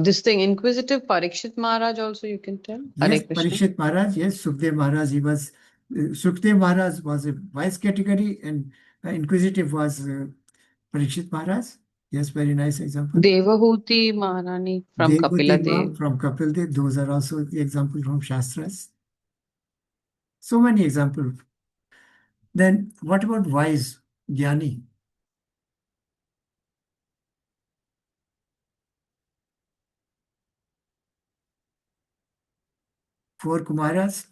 This thing, inquisitive Parikshit Maharaj also you can tell. Yes, Hare Krishna. Parikshit Maharaj, yes, Sukhdev Maharaj, he was, Sukhdev Maharaj was a wise category, and inquisitive was Parikshit Maharaj. Yes, very nice example. Devahuti Maharani from Kapila Devahuti Dev. from Kapil Dev, those are also the examples from Shastras. So many examples. Then what about wise, Jnani? Four Kumaras.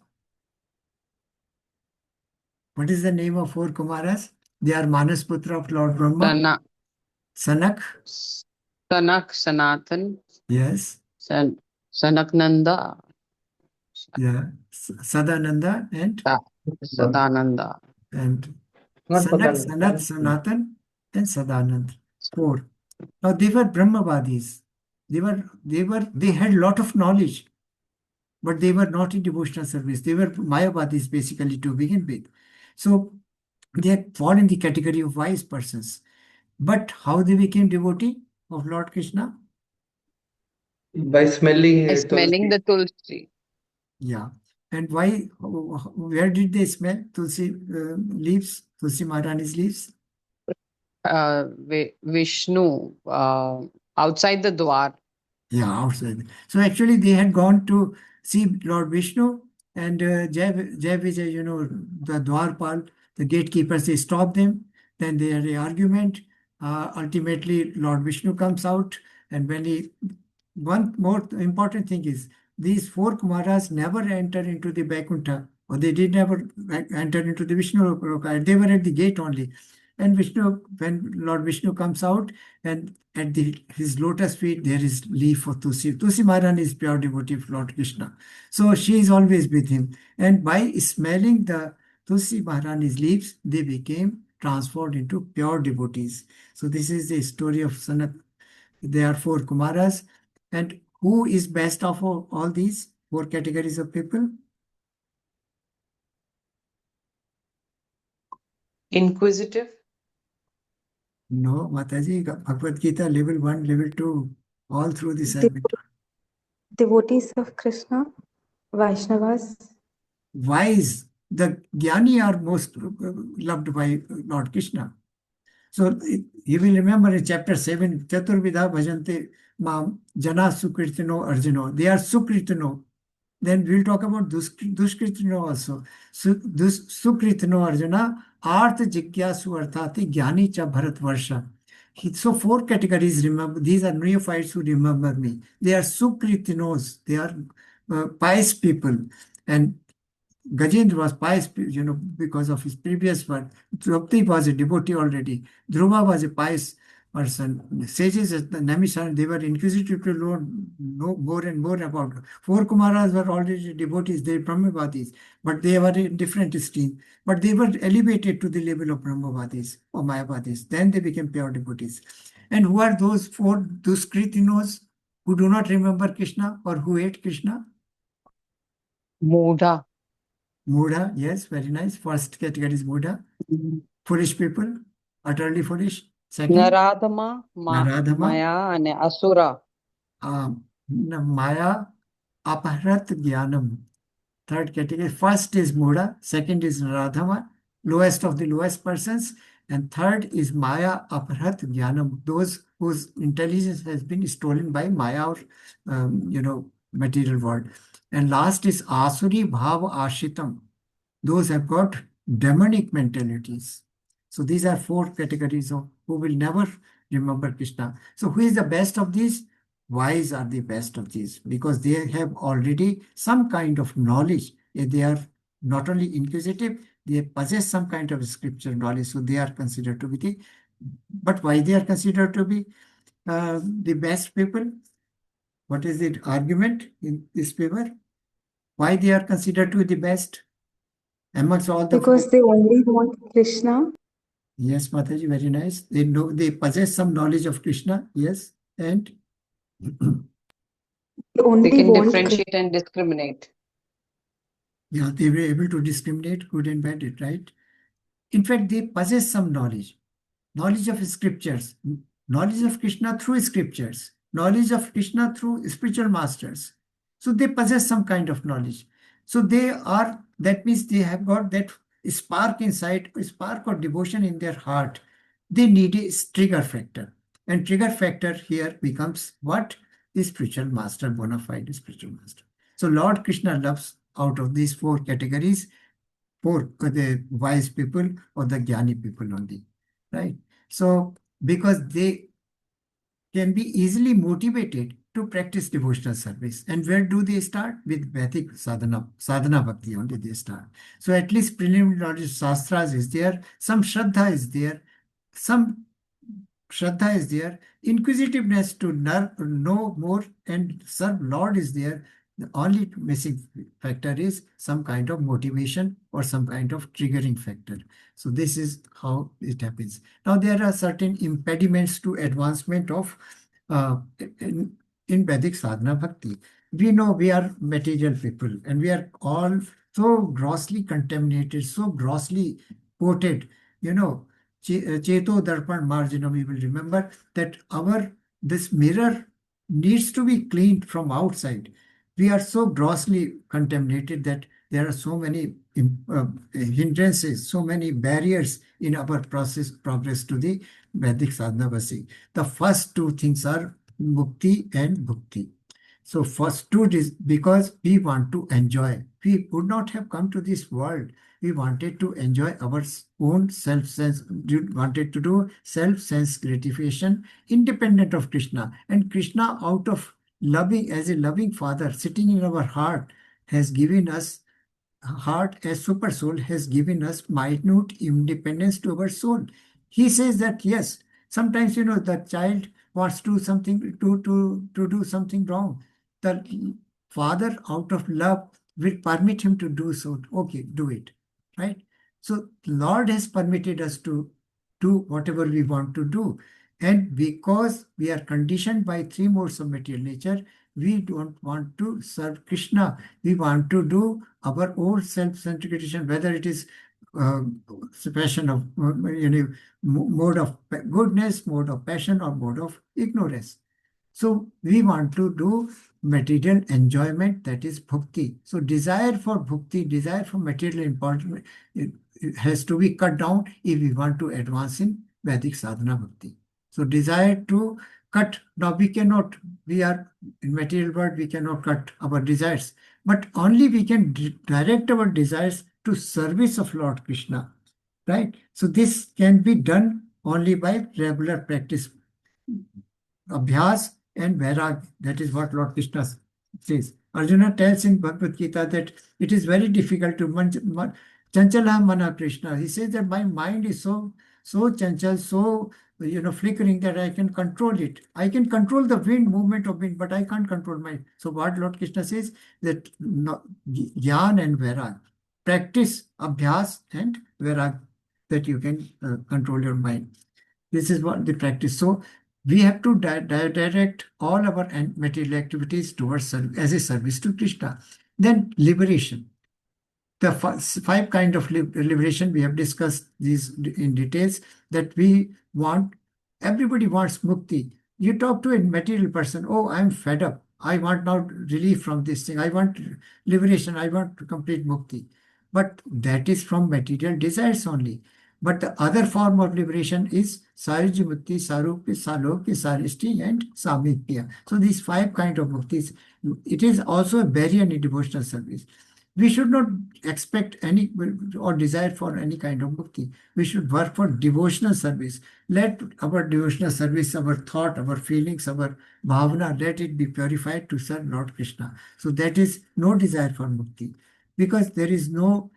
What is the name of four Kumaras? They are Manasputra of Lord Brahma. Sanak. Sanak, Sanatan, Yes. Sanaknanda, Yeah. Sadananda and Sadananda. Sanak, Sanat, Sanatan, and Sadanand. Four. Now they were Brahmavadis. They had a lot of knowledge, but they were not in devotional service. They were Mayavadis basically to begin with. So they fall in the category of wise persons. But how they became devotee of Lord Krishna? By smelling By smelling the tulsi. Yeah. And why? Where did they smell Tulsi leaves? Tulsi Maharani's leaves? Vishnu, outside the Dwar. Yeah, outside. So actually, they had gone to see Lord Vishnu, and Jai Vijay, the Dwarpal, the gatekeepers, they stopped them. Then they had an argument. Ultimately, Lord Vishnu comes out, and one more important thing is these four Kumaras never enter into the Vaikuntha, or they did never enter into the Vishnu Loka. They were at the gate only. And when Lord Vishnu comes out, and at his lotus feet, there is leaf for Tulsi. Tulsi Maharani is pure devotee of Lord Krishna. So she is always with him. And by smelling the Tulsi Maharani's leaves, they became transformed into pure devotees. So this is the story of Sanak. There are four Kumaras. And who is best of all these four categories of people? Inquisitive. No, Mataji, Bhagavad Gita, level 1, level 2, all through this I've been taught. Devotees of Krishna, Vaishnavas. Wise, the Jnani are most loved by Lord Krishna. So you will remember in chapter 7, Chaturvidha Bhajante Mam Jana Sukritino Arjuno. They are Sukritino. Then we'll talk about Duskritino also. Sukritino Arjuna, Arth Jigyasu Arthati Jnani Cha Bharat Varsha. So four categories, remember, these are neophytes who remember me. They are Sukritinos, they are pious people. And Gajendra was pious, because of his previous work. Draupadi was a devotee already. Dhruva was a pious person. Sages at the Naimishan, they were inquisitive to know more and more about. Four Kumaras were already devotees, they Brahmavadis, but they were in different esteem. But they were elevated to the level of Brahmavadis or Mayavadis. Then they became pure devotees. And who are those four Duskritinos who do not remember Krishna or who hate Krishna? Mudha. Mudha, yes, very nice. First category is Mudha. Foolish people, utterly foolish. Second, Naradhama, Naradhama. Maya, and Asura. Maya, Aparat Jnanam. Third category. First is Mudha. Second is Naradhama, lowest of the lowest persons. And third is Maya, Aparat Jnanam, those whose intelligence has been stolen by Maya or, material world. And last is Asuri Bhav Ashitam. Those have got demonic mentalities. So these are four categories of who will never remember Krishna. So who is the best of these? Wise are the best of these because they have already some kind of knowledge. They are not only inquisitive, they possess some kind of scripture knowledge. So they are considered to be the, but why they are considered to be the best people? What is the argument in this paper? Why they are considered to be the best amongst all the Because they only want Krishna. Yes, Mataji, very nice. They know they possess some knowledge of Krishna. Yes, and They only They can want differentiate and discriminate. yeah, they were able to discriminate good and bad, right? In fact, they possess some knowledge of scriptures, knowledge of Krishna through scriptures, knowledge of Krishna through spiritual masters. So they possess some kind of knowledge. So they are, that means they have got that spark inside, a spark of devotion in their heart. They need a trigger factor. And trigger factor here becomes what? The spiritual master, bona fide spiritual master. So Lord Krishna loves out of these four categories, for the wise people or the jnani people only, right? So because they can be easily motivated to practice devotional service. And where do they start? With Vedic sadhana bhakti only they start. So at least preliminary knowledge, shastras is there, some shraddha is there, inquisitiveness to know more and serve Lord is there. The only missing factor is some kind of motivation or some kind of triggering factor. So this is how it happens. Now there are certain impediments to advancement of in Vedic sadhana bhakti. We know we are material people and we are all so grossly contaminated, so grossly coated, Cheto Darpan Marjanam, we will remember that this mirror needs to be cleaned from outside. We are so grossly contaminated that there are so many hindrances, so many barriers in our progress to the Vedic sadhana bhakti. The first two things are mukti and bhukti. So first two is because we want to enjoy. We would not have come to this world. We wanted to enjoy our own self-sense, wanted to do self-sense gratification independent of Krishna. And Krishna, out of loving, as a loving father sitting in our heart, has given us heart as super soul, has given us minute independence to our soul. He says that yes, sometimes the child wants to something to do something wrong. The father, out of love, will permit him to do so. Okay, do it. Right? So Lord has permitted us to do whatever we want to do. And because we are conditioned by three modes of material nature, we don't want to serve Krishna. We want to do our own self-centered, whether it is passion of, mode of goodness, mode of passion, or mode of ignorance. So we want to do material enjoyment, that is bhakti. So desire for bhakti, desire for material important, it has to be cut down if we want to advance in Vedic sadhana bhakti. So desire to cut, now we are in material world, we cannot cut our desires, but only we can direct our desires to service of Lord Krishna, right? So this can be done only by regular practice. Abhyas and Vairag, that is what Lord Krishna says. Arjuna tells in Bhagavad Gita that it is very difficult to Chanchala Mana Krishna. He says that my mind is so so chanchal, so flickering that I can control it. I can control the wind, movement of wind, but I can't control my. So what Lord Krishna says that Gyan and Vairag, practice, abhyas and Vairag, that you can control your mind. This is what the practice. So we have to direct all our material activities towards as a service to Krishna. Then liberation. The five kind of liberation, we have discussed these in details, that we want. Everybody wants mukti. You talk to a material person, oh, I'm fed up. I want now relief from this thing. I want liberation. I want complete mukti. But that is from material desires only. But the other form of liberation is Sariji Mukti, Sarupya, Salokya, Sarishti, and Samipya. So these five kind of muktis, it is also a barrier in devotional service. We should not expect any or desire for any kind of mukti. We should work for devotional service. Let our devotional service, our thought, our feelings, our bhavana, let it be purified to serve Lord Krishna. So that is no desire for mukti, because there is no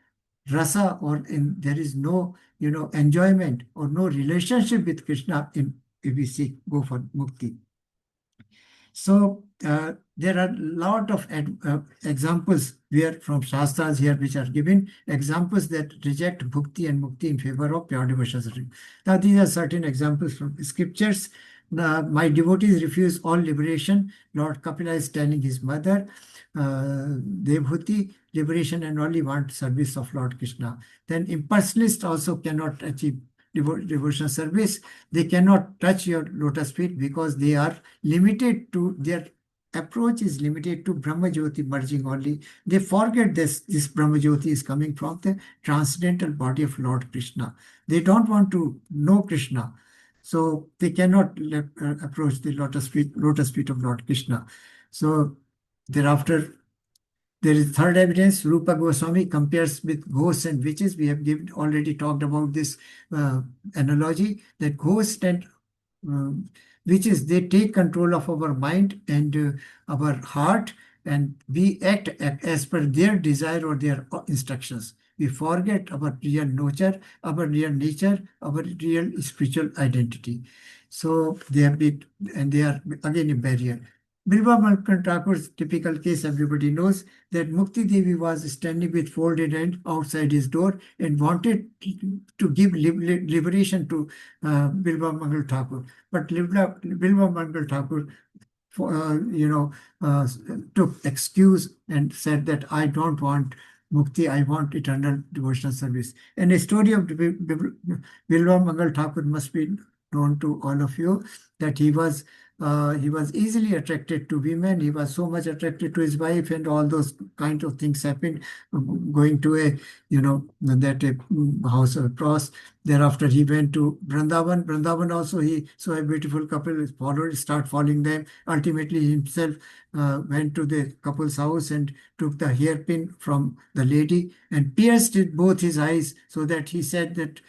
rasa, or there is no enjoyment or no relationship with Krishna if we go for mukti. So there are a lot of examples from Shastras here which are given, examples that reject bhukti and mukti in favor of pure devotion. Now these are certain examples from scriptures. My devotees refuse all liberation. Lord Kapila is telling his mother, Devhuti, liberation and only want service of Lord Krishna. Then impersonalists also cannot achieve devotional service. They cannot touch your lotus feet because they are limited to, their approach is limited to Brahma Jyoti merging only. They forget this Brahma Jyoti is coming from the transcendental body of Lord Krishna. They don't want to know Krishna. So they cannot approach the lotus feet of Lord Krishna. So thereafter, there is third evidence. Rupa Goswami compares with ghosts and witches. We have already talked about this analogy, that ghosts and witches, they take control of our mind and our heart, and we act as per their desire or their instructions. We forget our real nature, our real spiritual identity. So they have been, and they are again a barrier. Bilva Malkan Thakur's typical case, everybody knows that Mukti Devi was standing with folded hands outside his door and wanted to give liberation to Bilva Mangal Thakur. But Bilva Mangal Thakur took excuse and said that I don't want mukti, I want eternal devotional service. And a story of Bilva Mangal Thakur must be known to all of you, that he was easily attracted to women. He was so much attracted to his wife, and all those kind of things happened. Going to a house of cross. Thereafter, he went to Vrindavan. Vrindavan also, he saw a beautiful couple, start following them. Ultimately, he himself went to the couple's house and took the hairpin from the lady and pierced it both his eyes, so that he said that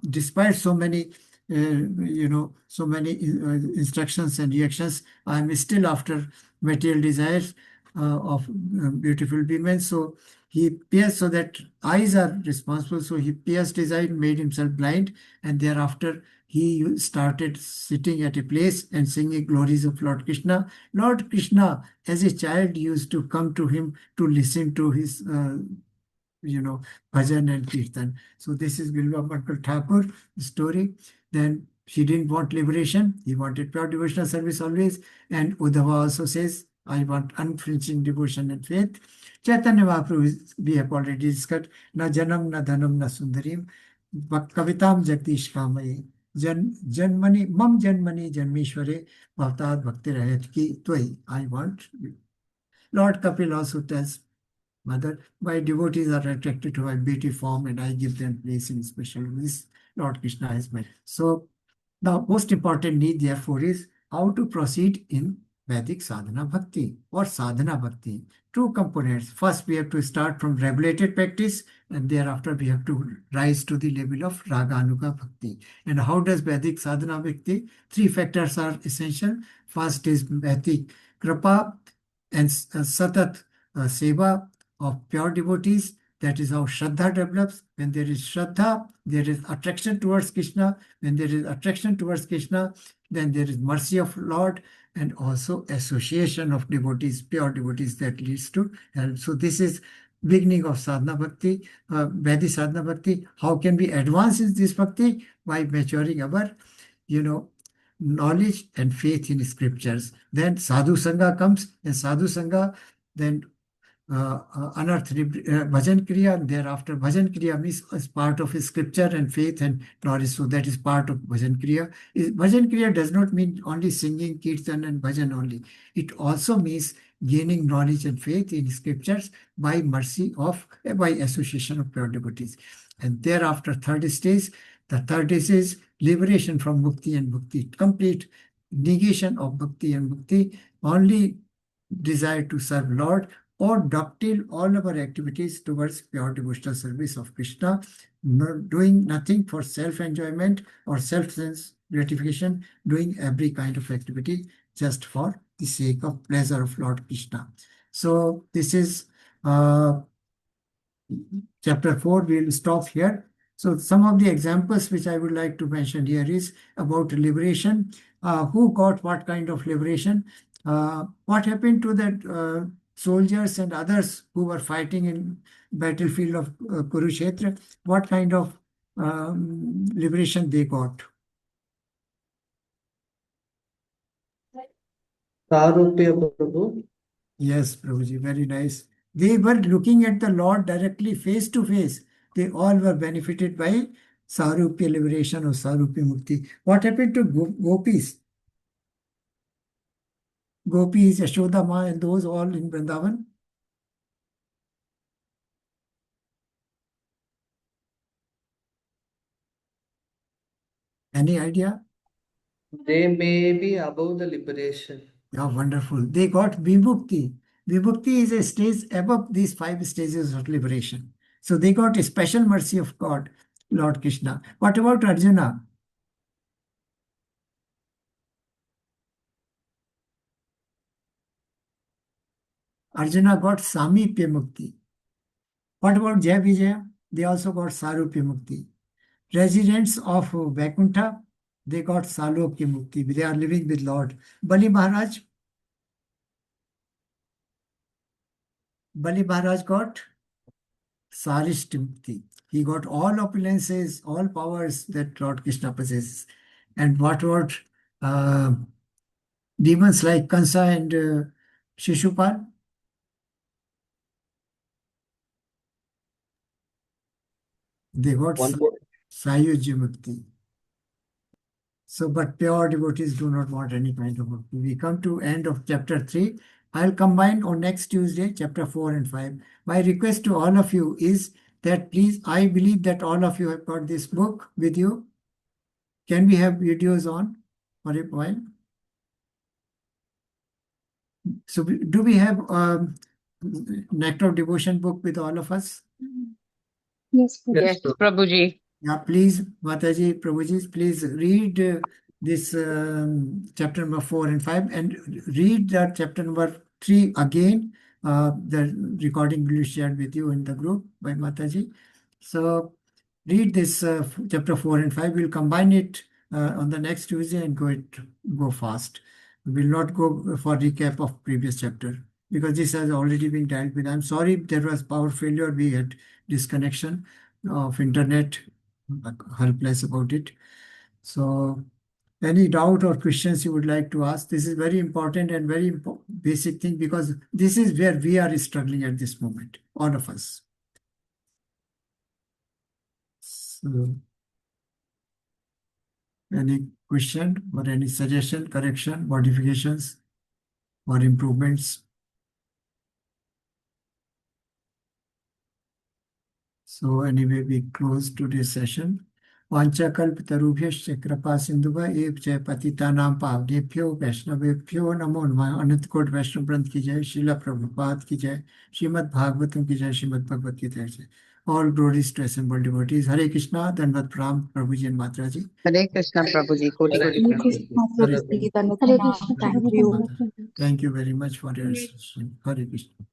despite so many instructions and reactions, I am still after material desires of beautiful women. So he pierced, so that eyes are responsible. So he pierced his eye, made himself blind, and thereafter he started sitting at a place and singing glories of Lord Krishna. Lord Krishna, as a child, used to come to him to listen to his bhajan and kirtan. So this is Bilva Mangal Thakur story. Then she didn't want liberation. He wanted pure devotional service always. And Uddhava also says, I want unflinching devotion and faith. Chaitanya Mahaprabhu, we have already discussed, na janam, na dhanam, na sundarim, kavitam jagdish kamaye, janmani, mam janmani janmeshware, bhaktad bhakti rahayat ki twai. I want. Lord Kapil also tells Mother, my devotees are attracted to my beauty form, and I give them place in special bliss. Lord Krishna is my. So the most important need, therefore, is how to proceed in Vedic sadhana bhakti or sadhana bhakti. Two components. First, we have to start from regulated practice, and thereafter we have to rise to the level of raganuga bhakti. And how does Vedic sadhana bhakti? Three factors are essential. First is Vedic kripa and satat seva of pure devotees. That is how Shraddha develops. When there is Shraddha, there is attraction towards Krishna. When there is attraction towards Krishna, then there is mercy of Lord and also association of devotees, pure devotees that leads to help. So this is beginning of sadhana bhakti, Vaidhi sadhana bhakti. How can we advance in this bhakti? By maturing our, knowledge and faith in scriptures. Then sadhu sangha comes, and sadhu sangha, then anarth bhajan kriya, and thereafter bhajan kriya means as part of his scripture and faith and knowledge. So that is part of bhajan kriya. Bhajan kriya does not mean only singing kirtan and bhajan only. It also means gaining knowledge and faith in scriptures by by association of pure devotees. And thereafter third stage, the third is liberation from mukti and bhakti, complete negation of bhakti and mukti, only desire to serve Lord, or dovetail all our activities towards pure devotional service of Krishna, doing nothing for self-enjoyment or self-sense gratification, doing every kind of activity just for the sake of pleasure of Lord Krishna. So this is chapter 4. We will stop here. So some of the examples which I would like to mention here is about liberation. Who got what kind of liberation? What happened to that soldiers and others who were fighting in battlefield of Kurukshetra? What kind of liberation they got? Sarupya Prabhu. Yes, Prabhuji, very nice. They were looking at the Lord directly, face to face. They all were benefited by Sarupya liberation or Sarupya Mukti. What happened to gopis? Gopis, Yashoda Ma, and those all in Vrindavan? Any idea? They may be above the liberation. Yeah, wonderful. They got Vibhukti. Vibhukti is a stage above these 5 stages of liberation. So they got a special mercy of God, Lord Krishna. What about Arjuna? Arjuna got Samipya Mukti. What about Jaya Vijaya? They also got Sarupya Mukti. Residents of Vaikuntha, they got Salokya Mukti. They are living with Lord. Bali Maharaj got Sarishta Mukti. He got all opulences, all powers that Lord Krishna possesses. And what about demons like Kansa and Shishupal? They got Sayujya Mukti. So, but pure devotees do not want any kind of bhakti. We come to end of chapter 3. I'll combine on next Tuesday, chapter 4 and 5. My request to all of you is that please, I believe that all of you have got this book with you. Can we have videos on for a while? So do we have Nectar of Devotion book with all of us? Yes, Yes, Prabhuji. Yeah, please, Mataji, Prabhuji, please read this chapter number 4 and 5 and read that chapter number 3 again. The recording will be shared with you in the group by Mataji. So read this chapter 4 and 5. We'll combine it on the next Tuesday and go fast. We will not go for recap of previous chapter because this has already been dealt with. I'm sorry there was power failure. We had disconnection of internet, helpless about it. So any doubt or questions you would like to ask? This is very important and very basic thing because this is where we are struggling at this moment, all of us. So, any question or any suggestion, correction, modifications or improvements? So anyway, we close today's session. Vanchakalpatarubhyascha कृपा सिंधुभ्य एव च पतितानां पावनेभ्यो वैष्णवेभ्यो नमो नमः। अनंत कोटि वैष्णव वृंद की जय, श्रील प्रभुपाद की जय, श्रीमद् भागवतम की जय, श्रीमद् भगवत की जय। All glories to assembled devotees. Hare Krishna, Dandavat Pranam, Prabhuji and Mataji. Hare Krishna, Prabhuji. Koti Hare koti Krishna. pranam. Hare Krishna. Thank you. Thank you very much for your assistance. Hare Krishna.